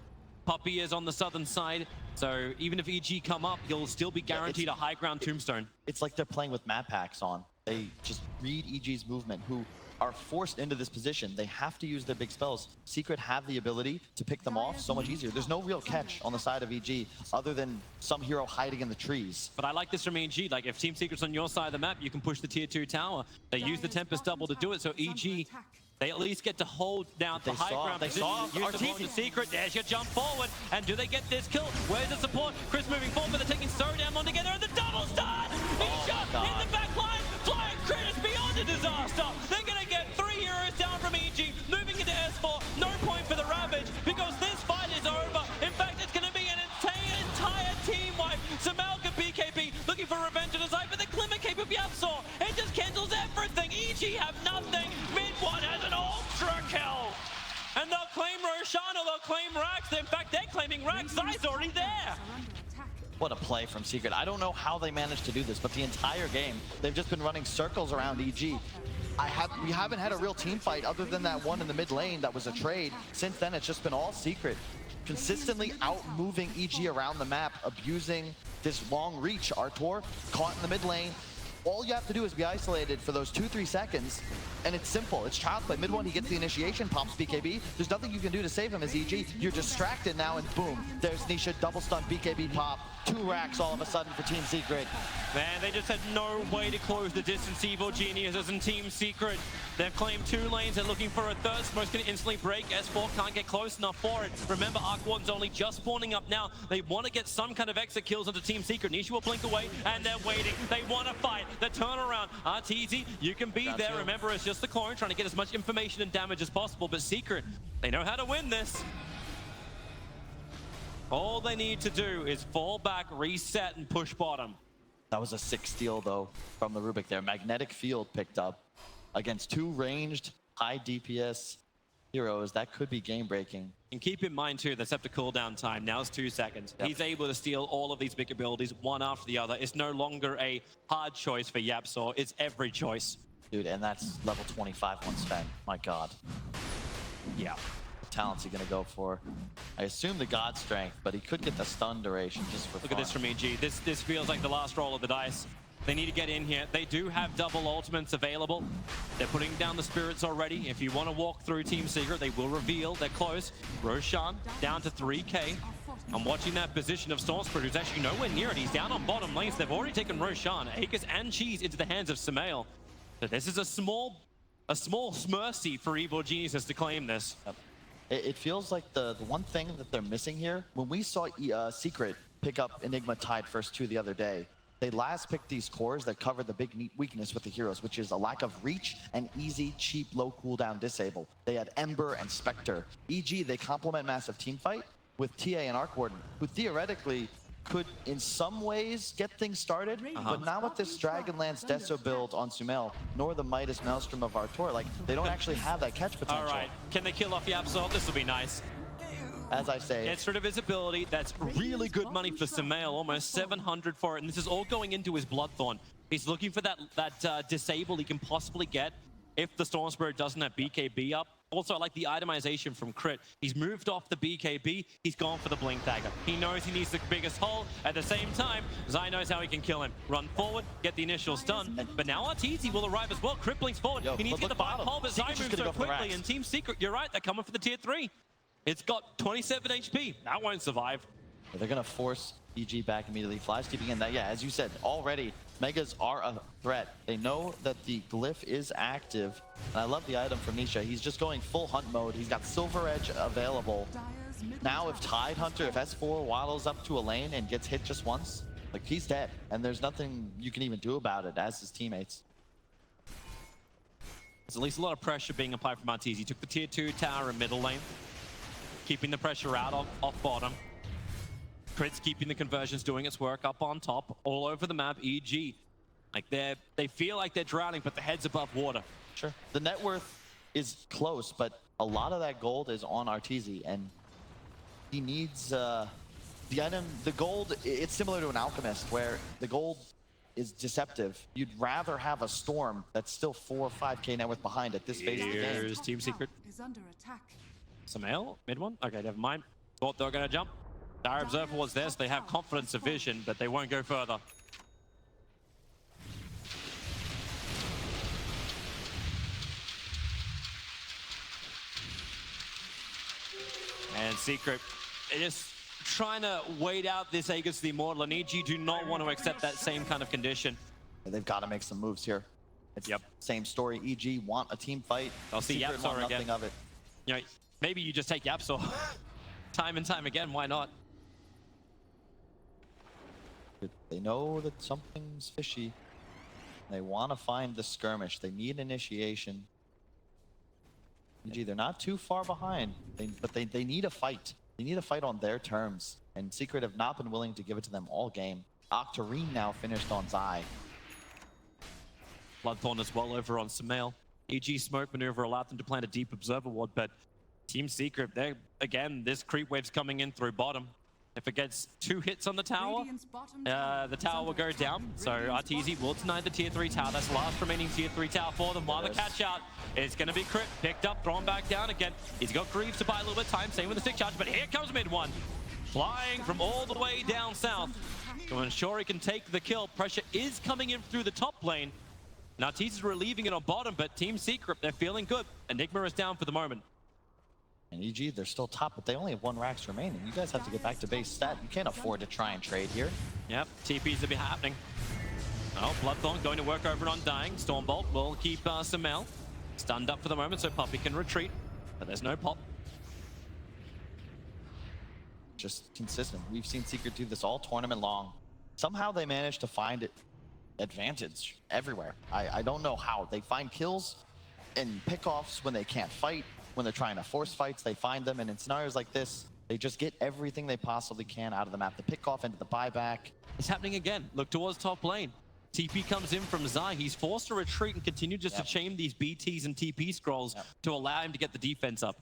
Puppey is on the southern side, so even if EG come up, he'll still be guaranteed a high ground tombstone. It's like they're playing with map packs on. They just read EG's movement, who are forced into this position. They have to use their big spells. Secret have the ability to pick them off so much easier. There's no real catch on the side of EG other than some hero hiding in the trees. But I like this from EG. Like, if Team Secret's on your side of the map, you can push the tier 2 tower. They use the Tempest double to do it, so EG, they at least get to hold down the high ground position. Use the Vulture Secret. There's your jump forward. And do they get this kill? Where's the support? Chris moving forward, but they're taking so damn long together. And the double stun! Nisha in the back line. Flying crit is beyond a disaster. They're going to get 3 heroes down from EG. Moving into S4. No point for the Ravage because this fight is over. In fact, it's going to be an entire team wipe. Samelka BKB looking for revenge on his life, but the Clement cape of YapzOr. It just cancels everything. EG have nothing. Mid one has an ultra kill. And they'll claim Roshan or they'll claim Rax. In fact, they're claiming Rax. Zai's already there. What a play from Secret. I don't know how they managed to do this, but the entire game, they've just been running circles around EG. We haven't had a real team fight other than that one in the mid lane that was a trade. Since then, it's just been all Secret. Consistently out-moving EG around the map, abusing this long reach. Artur caught in the mid lane. All you have to do is be isolated for those 2-3 seconds, and it's simple. It's child's play. Mid one, he gets the initiation, pops BKB. There's nothing you can do to save him as EG. You're distracted now, and boom, there's Nisha, double stun, BKB pop. 2 racks all of a sudden for Team Secret. Man, they just had no way to close the distance. Evil Geniuses and Team Secret. They've claimed 2 lanes. They're looking for a third. Smoke's going to instantly break. S4 can't get close enough for it. Remember, Arc Warden's only just spawning up now. They want to get some kind of exit kills onto Team Secret. Nisha will blink away, and they're waiting. They want to fight. The turnaround. Arteezy, you can be there. Remember, it's just the clone trying to get as much information and damage as possible. But Secret, they know how to win this. All they need to do is fall back, reset, and push bottom. That was a 6 steal, though, from the Rubik there. Magnetic Field picked up against 2 ranged, high DPS heroes. That could be game-breaking. And keep in mind, too, the Scepter cooldown time now is 2 seconds. Yep. He's able to steal all of these big abilities, one after the other. It's no longer a hard choice for YapzOr. It's every choice. Dude, and that's level 25 one spent. My God. Yeah. Talent's he gonna go for? I assume the God Strength, but he could get the stun duration just for Look fun. at this from EG. This feels like the last roll of the dice. They need to get in here. They do have double ultimates available. They're putting down the spirits already. If you want to walk through Team Secret, they will reveal. They're close. Roshan down to 3k. I'm watching that position of Storm Spirit, who's actually nowhere near it. He's down on bottom lanes. They've already taken Roshan, Akers, and Cheese into the hands of Samael. So this is a small mercy for Evil Geniuses to claim this. It feels like the one thing that they're missing here, when we saw Secret pick up Enigma Tide first 2 the other day, they last picked these cores that cover the big weakness with the heroes, which is a lack of reach and easy, cheap, low cooldown disable. They had Ember and Spectre. EG, they complement Massive Teamfight with TA and Arc Warden, who theoretically could in some ways get things started, but not with this Dragonlance Deso build on Sumail, nor the Midas Maelstrom of Artur. Like, they don't actually have that catch potential. All right, can they kill off YapzOr? This will be nice. As I say, Gets rid of visibility. That's really good money for Samael, almost 700 for it, and this is all going into his Bloodthorn. He's looking for that disable he can possibly get if the Storm Spirit doesn't have BKB up. Also, I like the itemization from Crit. He's moved off the BKB. He's gone for the Blink Dagger. He knows he needs the biggest hole. At the same time, Zai knows how he can kill him. Run forward, get the initial stun. But now Arteezy will arrive as well. Crit blinks forward. He needs to get the bottom hole, but Zai moves so quickly. And Team Secret, you're right, they're coming for the tier 3. It's got 27 HP. That won't survive. they're going to force EG back immediately. Flash TPing in that, yeah, as you said, already Megas are a threat. They know that the glyph is active. And I love the item from Nisha. He's just going full hunt mode. He's got Silver Edge available. Now if Tidehunter, if S4 waddles up to a lane and gets hit just once, like he's dead. And there's nothing you can even do about it as his teammates. There's at least a lot of pressure being applied from Arteezy. He took the tier 2 tower in middle lane, keeping the pressure out off bottom. Crit's keeping the conversions, doing its work up on top, all over the map. EG, like they feel like they're drowning, but the head's above water. Sure. The net worth is close, but a lot of that gold is on Arteezy, and he needs the item. The gold, it's similar to an alchemist, where the gold is deceptive. You'd rather have a storm that's still 4 or 5k net worth behind at this phase of the game. Here's Team Secret. Is under attack. Samael, mid one. Okay, never mind. Thought they were going to jump. Dire Observer was there, so they have confidence of vision, but they won't go further. Secret is trying to wait out this Aegis the Immortal, and EG do not want to accept that same kind of condition. They've got to make some moves here. It's same story. EG want a team fight. I'll see Secret want YapzOr again. nothing of it. You know, maybe you just take YapzOr time and time again. Why not? They know that something's fishy. They want to find the skirmish. They need initiation. EG, they're not too far behind, but they need a fight. They need a fight on their terms. And Secret have not been willing to give it to them all game. Octarine now finished on Zai. Bloodthorn as well over on Sumail. EG smoke maneuver allowed them to plant a deep observer ward, but Team Secret, they're, again, this creep wave's coming in through bottom. If it gets 2 hits on the tower, the tower will go down. So Arteezy will deny the tier 3 tower. That's the last remaining tier 3 tower for them. While the catch out is going to be crit, picked up, thrown back down again. He's got Greaves to buy a little bit of time, same with the stick charge, but here comes mid one. Flying from all the way down south to ensure he can take the kill. Pressure is coming in through the top lane. Now Arteezy's relieving it on bottom, but Team Secret, they're feeling good. Enigma is down for the moment. And EG, they're still top, but they only have 1 Rax remaining. You guys have to get back to base stat. You can't afford to try and trade here. Yep, TPs will be happening. Oh, Bloodthorn going to work over on Dying. Stormbolt will keep Sumail stunned up for the moment so Puppey can retreat, but there's no pop. Just consistent. We've seen Secret do this all tournament long. Somehow they manage to find it advantage everywhere. I don't know how. They find kills and pickoffs when they can't fight. When they're trying to force fights, they find them, and in scenarios like this, they just get everything they possibly can out of the map. The pick off into the buyback. It's happening again. Look towards top lane. TP comes in from Zai. He's forced to retreat and continue just to chain these BTs and TP scrolls to allow him to get the defense up.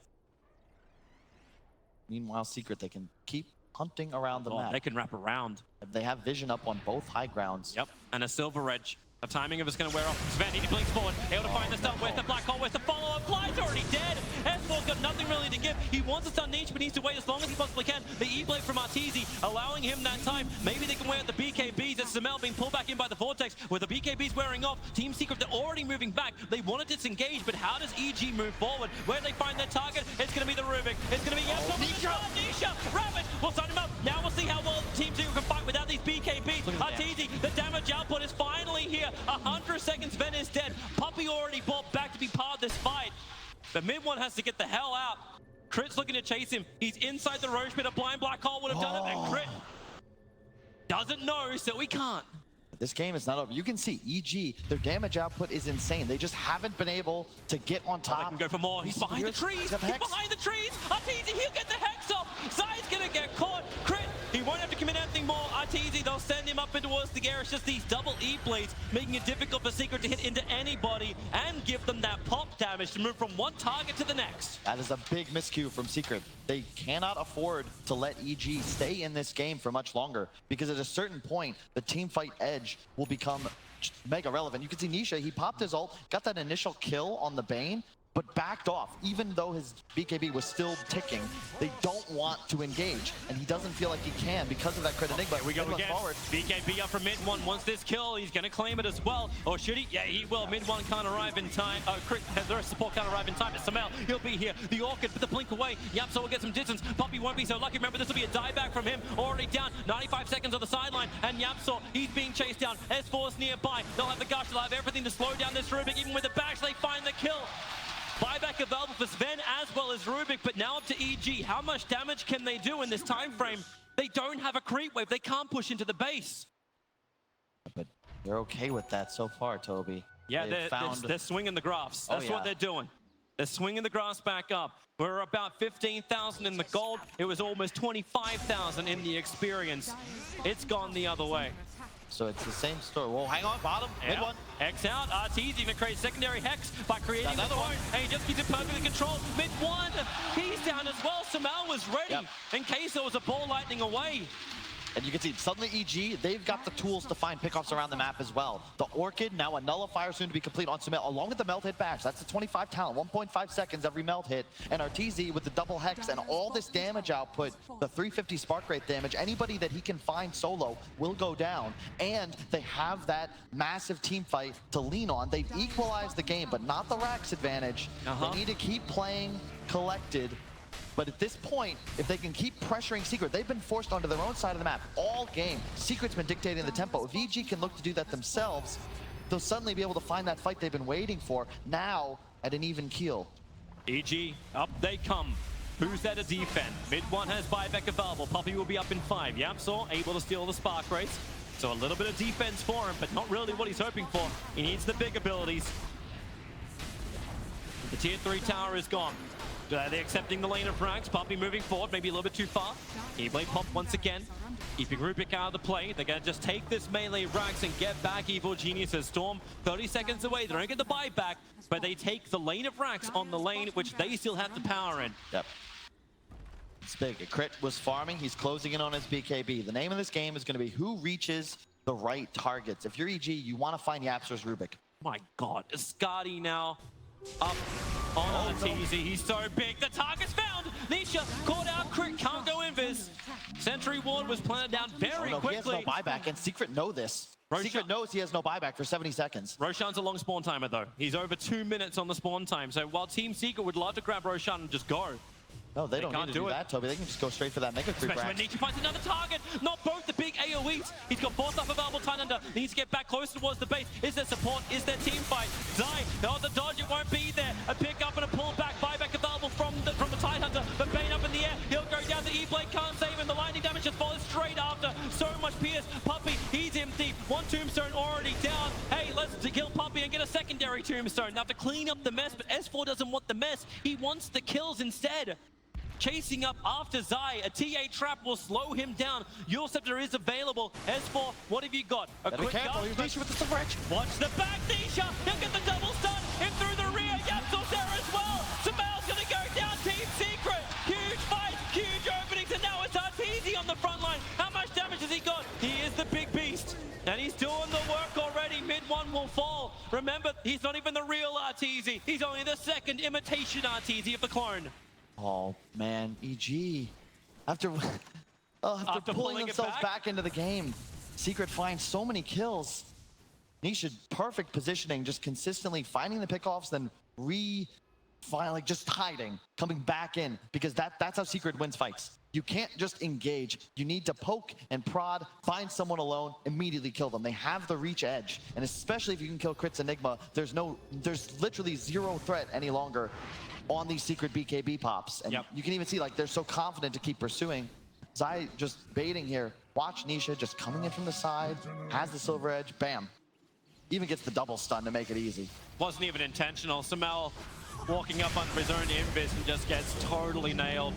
Meanwhile, Secret, they can keep hunting around the map. They can wrap around. They have vision up on both high grounds. Yep, and a Silver Edge. The timing of it's going to wear off. Sven, he blinks forward, able to find the stun. Where's the black hole? Where's the follow-up? Fly's already dead. S4's got nothing really to give. He wants to stun Nisha, but needs to wait as long as he possibly can. The E-Blade from Arteezy, allowing him that time. Maybe they can wear out the BKBs. As Sumail being pulled back in by the Vortex. With the BKBs wearing off, Team Secret, they're already moving back. They want to disengage, but how does EG move forward? Where they find their target? It's going to be the Rubik. It's going to be Nisha. Rabbit will stun him up. Now we'll see how well Team Secret can fight without these BKBs. Arteezy, the damage output is finally here. 100 seconds, Ven is dead. Puppey already bought back to be part of this fight. The mid one has to get the hell out. Crit's looking to chase him. He's inside the Roche pit. A blind black hole would have done it, and Crit doesn't know, so he can't. This game is not over. You can see EG, their damage output is insane. They just haven't been able to get on top. They can go for more. He's behind the trees. He's behind the trees. Arteezy, he'll get the Hex off. Zai's gonna get caught. Crit, he won't have to commit anything more. Arteezy, they'll send him up in towards the air. It's just these double E-blades, making it difficult for Secret to hit into anybody and give them that pop damage to move from one target to the next. That is a big miscue from Secret. They cannot afford to let EG stay in this game for much longer, because at a certain point, the team fight edge will become mega relevant. You can see Nisha, he popped his ult, got that initial kill on the Bane, but backed off. Even though his BKB was still ticking, they don't want to engage, and he doesn't feel like he can because of that crit Enigma. Here we go again. Forward. BKB up for mid one. Wants this kill, he's going to claim it as well. Or should he? Yeah, he will. Mid one can't arrive in time. Crit has the rest of support can't arrive in time. It's Sumail. He'll be here. The Orchid with the blink away. YapzOr will get some distance. Puppey won't be so lucky. Remember, this will be a dieback from him. Already down. 95 seconds on the sideline. And YapzOr, he's being chased down. S4's nearby. They'll have the gush. They'll have everything to slow down this Rubik. Even with the bash, they find the kill. Buyback available for Sven as well as Rubik, but now up to EG. How much damage can they do in this time frame? They don't have a creep wave. They can't push into the base. But they're okay with that so far, Toby. Yeah, they're swinging the graphs. That's what they're doing. They're swinging the graphs back up. We're about 15,000 in the gold. It was almost 25,000 in the experience. It's gone the other way. So it's the same story. Whoa, hang on, bottom, mid one. Hex out. Arteezy even creates secondary Hex by creating another one. And he just keeps it perfectly controlled. Mid one, he's down as well. Sumail was ready in case there was a ball lightning away. And you can see suddenly EG, they've got the tools to find pickoffs around the map as well. The Orchid, now a Nullifier soon to be complete on Sumail, along with the melt hit bash. That's the 25 talent, 1.5 seconds every melt hit. And Arteezy with the double Hex and all this damage output, the 350 spark rate damage, anybody that he can find solo will go down. And they have that massive team fight to lean on. They've equalized the game, but not the Rax advantage. They need to keep playing collected But at this point, if they can keep pressuring Secret, they've been forced onto their own side of the map all game. Secret's been dictating the tempo. If EG can look to do that themselves, they'll suddenly be able to find that fight they've been waiting for, now at an even keel. EG, up they come. Who's there to defend? Mid one has buyback available. Puppey will be up in 5. YapzOr able to steal the spark race. So a little bit of defense for him, but not really what he's hoping for. He needs the big abilities. The tier 3 tower is gone. They're accepting the lane of Rags. Puppey moving forward, maybe a little bit too far. Keyblade pop once again. Keeping Rubik out of the play. They're going to just take this melee Rags and get back Evil Geniuses. Storm 30 seconds away. They don't get the buyback, but they take the lane of Rags on the lane, which they still have the power in. Yep. It's big. Crit was farming. He's closing in on his BKB. The name of this game is going to be who reaches the right targets. If you're EG, you want to find YapzOr's Rubik. My God, Scotty now up on the TZ. He's so big. The target's found. Nisha caught out. Crit can't go invis. Sentry ward was planted down very quickly. He has no buyback, and Secret know this. Secret knows he has no buyback for 70 seconds. Roshan's a long spawn timer though. He's over 2 minutes on the spawn time. So while Team Secret would love to grab Roshan and just go, no, they don't need to do that, Toby. They can just go straight for that mega creep. Especially when Nisha finds another target. Not both the big AoEs. He's got 4 stuff available. Tidehunter needs to get back closer towards the base. Is there support? Is there team fight? Zai, oh, the dodge, it won't be there. A pick up and a pull back. Buyback available from the Tidehunter. But Bane up in the air. He'll go down. The E-Blade can't save him. The lightning damage just follows straight after. So much Pierce. Puppey, he's empty. 1 tombstone already down. Hey, let's kill Puppey and get a secondary tombstone. Now to clean up the mess, but S4 doesn't want the mess. He wants the kills instead. Chasing up after Zai. A TA trap will slow him down. Your Scepter is available. S4, what have you got? A quick careful. Here's Nisha with the Silverage. Watch the back, Nisha. He'll get the double stun. In through the rear. YapzOr's there as well. Samel's going to go down. Team Secret. Huge fight. Huge openings. And now it's Arteezy on the front line. How much damage has he got? He is the big beast. And he's doing the work already. Mid one will fall. Remember, he's not even the real Arteezy. He's only the second imitation Arteezy of the clone. Oh man, EG. After pulling themselves back into the game, Secret finds so many kills. Nisha, perfect positioning, just consistently finding the pickoffs, then finally just hiding, coming back in, because that's how Secret wins fights. You can't just engage. You need to poke and prod, find someone alone, immediately kill them. They have the reach edge, and especially if you can kill Crit's Enigma, there's literally zero threat any longer on these Secret BKB pops. And you can even see, like, they're so confident to keep pursuing. Zai just baiting here. Watch Nisha just coming in from the side, has the silver edge, bam. Even gets the double stun to make it easy. Wasn't even intentional. Samel walking up under his own invis and just gets totally nailed.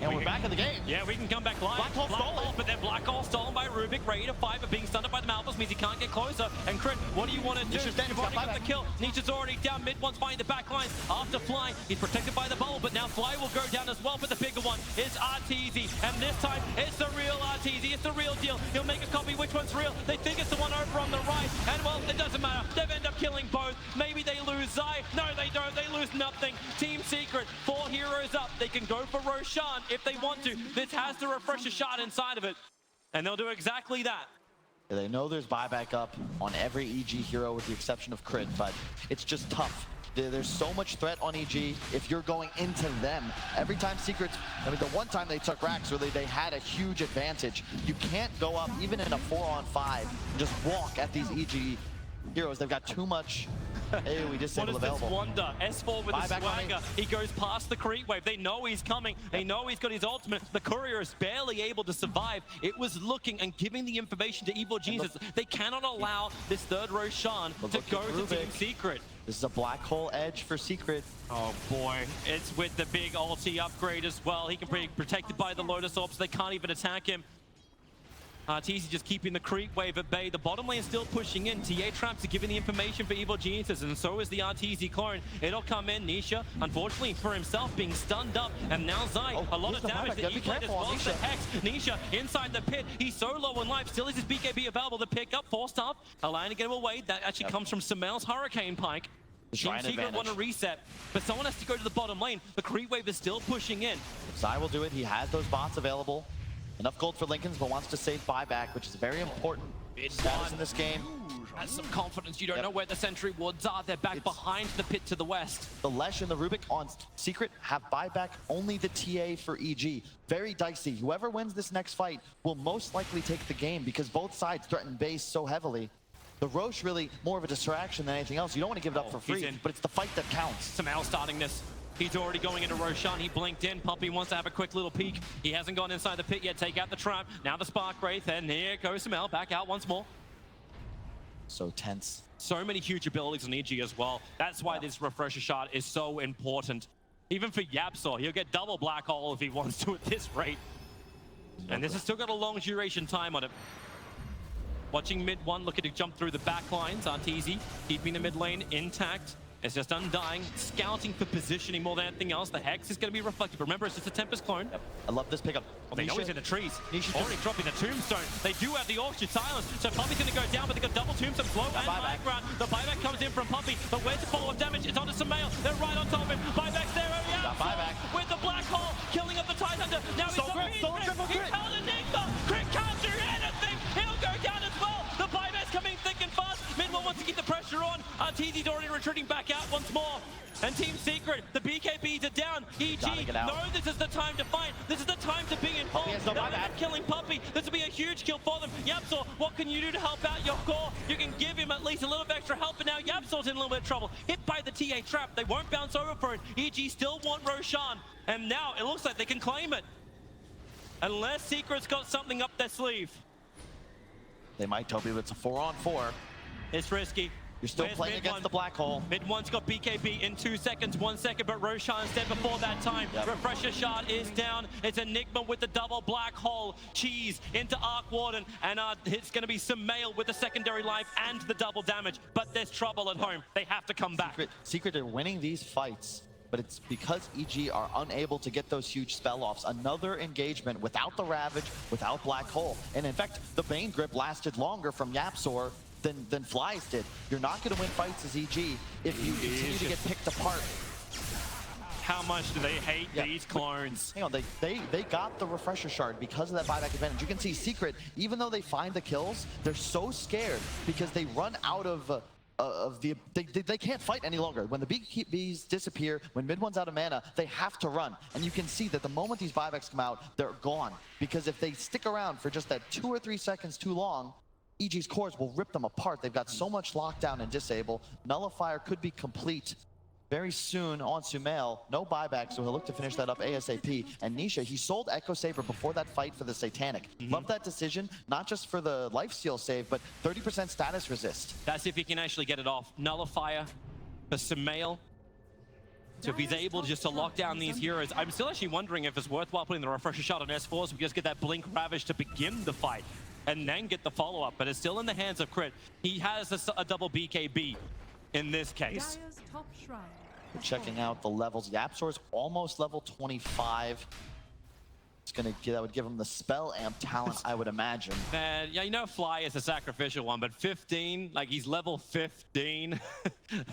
And we're back in the game. Yeah, we can come back live. Black Hole stolen. But then Black Hole stolen by Rubik, ready to fight, but being stunned by the Malphus means he can't get closer. And Crit, what do you want to do? Nisha's dead. You've already got the kill. Nisha's already down. Mid one's finding the back lines. After Fly, he's protected by the bubble, but now Fly will go down as well. But the bigger one is Arteezy. And this time, it's the real Arteezy. It's the real deal. He'll make a copy. Which one's real? They think it's the one over on the right. And well, it doesn't matter. They've ended up killing both. Maybe they lose Zai. No, they don't. They lose nothing. Team Secret, 4 heroes up. They can go for Roshan if they want to. This has to refresh a shot inside of it. And they'll do exactly that. Yeah, they know there's buyback up on every EG hero with the exception of Crit, but it's just tough. There's so much threat on EG if you're going into them. Every time Secrets, I mean, the one time they took Rax, really, they had a huge advantage. You can't go up, even in a 4-on-5, and just walk at these EG heroes. They've got too much AoE disable available. What is this wonder? S4 with the swagger. He goes past the creep wave. They know he's coming. They know he's got his ultimate. The courier is barely able to survive. It was looking and giving the information to Evil Geniuses. They cannot allow this third Roshan to go to Team Secret. This is a black hole edge for Secret. Oh boy, it's with the big ulti upgrade as well. He can be protected by the Lotus Orb, so they can't even attack him. Arteezy just keeping the creep wave at bay. The bottom lane is still pushing in. TA traps are giving the information for Evil Geniuses, and so is the Arteezy clone. It'll come in. Nisha, unfortunately for himself, being stunned up, and now Zai, a lot of damage. The E-Blade as well as the Hex. Nisha inside the pit. He's so low in life. Still is his BKB available to pick up. Forced up, allowing to get him away. That actually comes from Samel's Hurricane Pike. Team Secret want to reset, but someone has to go to the bottom lane. The creep wave is still pushing in. Zai will do it. He has those bots available. Enough gold for Lincolns, but wants to save buyback, which is very important status in this game. has some confidence. You don't know where the sentry wards are. They're back behind the pit to the west. The Lesh and the Rubik on Secret have buyback only the TA for EG. Very dicey. Whoever wins this next fight will most likely take the game because both sides threaten base so heavily. The Roche really more of a distraction than anything else. You don't want to give it up for free, but it's the fight that counts. Samel starting this. He's already going into Roshan. He blinked in. Puppey wants to have a quick little peek. He hasn't gone inside the pit yet. Take out the trap. Now the Spark Wraith, and here goes Samel back out once more. So tense. So many huge abilities on EG as well. That's why this refresher shot is so important. Even for YapzOr, he'll get double black hole if he wants to at this rate. And this has still got a long duration time on it. Watching mid one, looking to jump through the back lines. Arteezy keeping the mid lane intact. It's just Undying, scouting for positioning more than anything else. The Hex is going to be reflected. Remember, it's just a Tempest clone. I love this pickup. Well, they know he's in the trees. Nisha already dropping the Tombstone. They do have the Orchard Silence, so Puppey's going to go down, but they got double Tombstone, slow and background. The buyback comes in from Puppey, but where's the follow-up damage? It's onto Samel. They're right on top of him. Buyback's there, buyback. with the Black Hole, killing up the Tidehunter. Now he's on He's held Enigma. Crit can't do anything. He'll go down as well. The buyback's coming thick and fast. Mid-one wants to keep the pressure on. Arteezy's already retreating back out once more. And Team Secret, the BKBs are down. EG, no, this is the time to fight. This is the time to be involved. They're killing Puppey. This will be a huge kill for them. YapzOr, what can you do to help out your core? You can give him at least a little bit extra help, but now YapzOr's in a little bit of trouble. Hit by the TA trap. They won't bounce over for it. EG still want Roshan. And now it looks like they can claim it. Unless Secret's got something up their sleeve. They might, Toby, but it's a 4-on-4. It's risky. You're still playing against the black hole. Mid one's got BKB in 2 seconds, 1 second, but Roshan's dead before that time. Refresher shot is down. It's Enigma with the double black hole. Cheese into Arc Warden, and it's going to be Samel with the secondary life and the double damage. But there's trouble at home. They have to come back. Secret are winning these fights, but it's because EG are unable to get those huge spell offs. Another engagement without the Ravage, without Black Hole. And in fact, the Bane Grip lasted longer from YapzOr than Flies did. You're not going to win fights as EG if you continue to get picked apart. How much do they hate these clones? Hang on, they got the Refresher Shard because of that buyback advantage. You can see Secret, even though they find the kills, they're so scared because they run out of they can't fight any longer. When the BKBs disappear, when mid one's out of mana, they have to run. And you can see that the moment these buybacks come out, they're gone. Because if they stick around for just that 2 or 3 seconds too long, EG's cores will rip them apart. They've got so much lockdown and disable. Nullifier could be complete very soon on Sumail. No buyback, so he'll look to finish that up ASAP. And Nisha, he sold Echo Saber before that fight for the Satanic. Love that decision, not just for the lifesteal save, but 30% status resist. That's if he can actually get it off. Nullifier for Sumail. So if he's able just to lock down these heroes, I'm still actually wondering if it's worthwhile putting the Refresher Shot on S4 so we just get that Blink Ravage to begin the fight and then get the follow-up. But it's still in the hands of Crit. He has a double BKB in this case. Checking out the levels. YapzOr is almost level 25. It's gonna that would give him the spell amp talent, I would imagine. And yeah, you know Fly is a sacrificial one, but 15, like he's level 15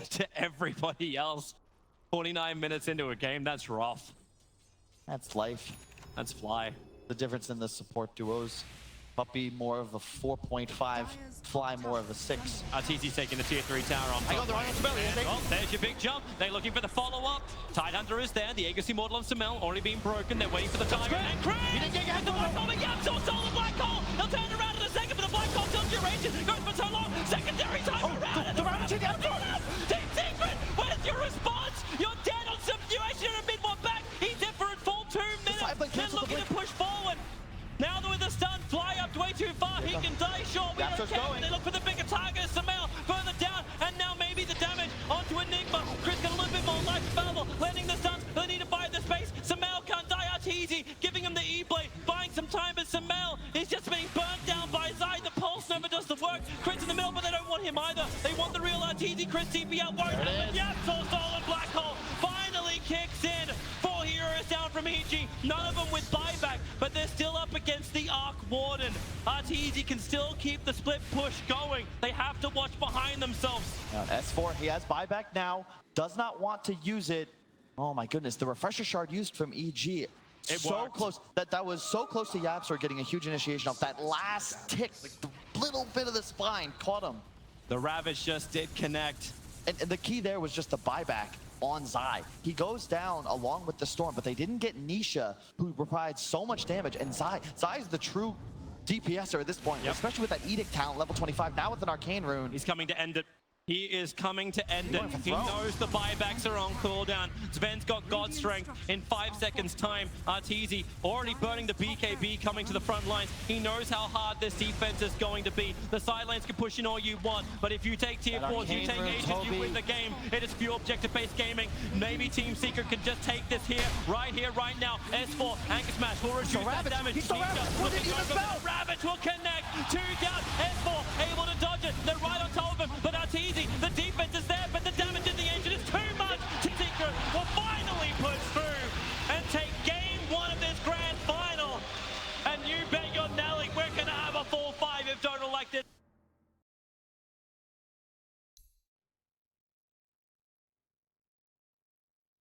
to everybody else. 49 minutes into a game, that's rough. That's life. That's Fly. The difference in the support duos. Puppey more of a 4.5, Fly more of a 6. Arteezy's taking the tier 3 tower on. I got the right on Oh, there's your big jump. They're looking for the follow-up. Tidehunter is there. The Aegis Immortal on Samel already being broken. They're waiting for the target. And Craig! He didn't get the black hole. YapzOr stole the black hole. He'll turn around in a second, but the black hole still duration. Goes for so long. Secondary time around. The Ravage in YapzOr! Team Secret, where's your response? You're dead on subduation and a mid one back. He's in for a full 2 minutes. They're looking to push forward. Now that with the stun, Fly up way too far, he can die short, we don't care. They look for the bigger target, Samel further down, and now maybe the damage onto Enigma. Chris got a little bit more life available, landing the stuns, they need to buy the space. Samel can't die, Arteezy giving him the E-Blade, buying some time, but Samel is just being burnt down by Zai. The pulse never does the work. Chris in the middle, but they don't want him either. They want the real Arteezy. Chris TP out, won't happen. YapzOr stolen Black Hole, finally kicks in. 4 heroes down from EG, none of them with buyback, but they're still up against the Arc Warden. Arteezy can still keep the split push going. They have to watch behind themselves. Now, S4, he has buyback now, does not want to use it. Oh my goodness, the Refresher Shard used from EG. So close, that was so close to YapzOr getting a huge initiation off. That last tick, like the little bit of the spine caught him. The Ravage just did connect. And the key there was just the buyback on Zai. He goes down along with the Storm, but they didn't get Nisha, who provides so much damage. And Zai is the true DPSer at this point, especially with that Edict talent, level 25, now with an Arcane Rune. He's coming to end it. He is coming to end it. He throw. knows the buybacks are on cooldown. Sven's got God Strength in 5 seconds time. Arteezy already burning the BKB, coming to the front lines. He knows how hard this defense is going to be. The side lanes can push in all you want, but if you take tier 4s, you take ages, you win the game. It is pure objective-based gaming. Maybe Team Secret can just take this here, right now. S4, Anchor Smash will reduce that damage. Nisha looking over. Ravage will connect. 2 down. S4 able to dodge it. They're right on top.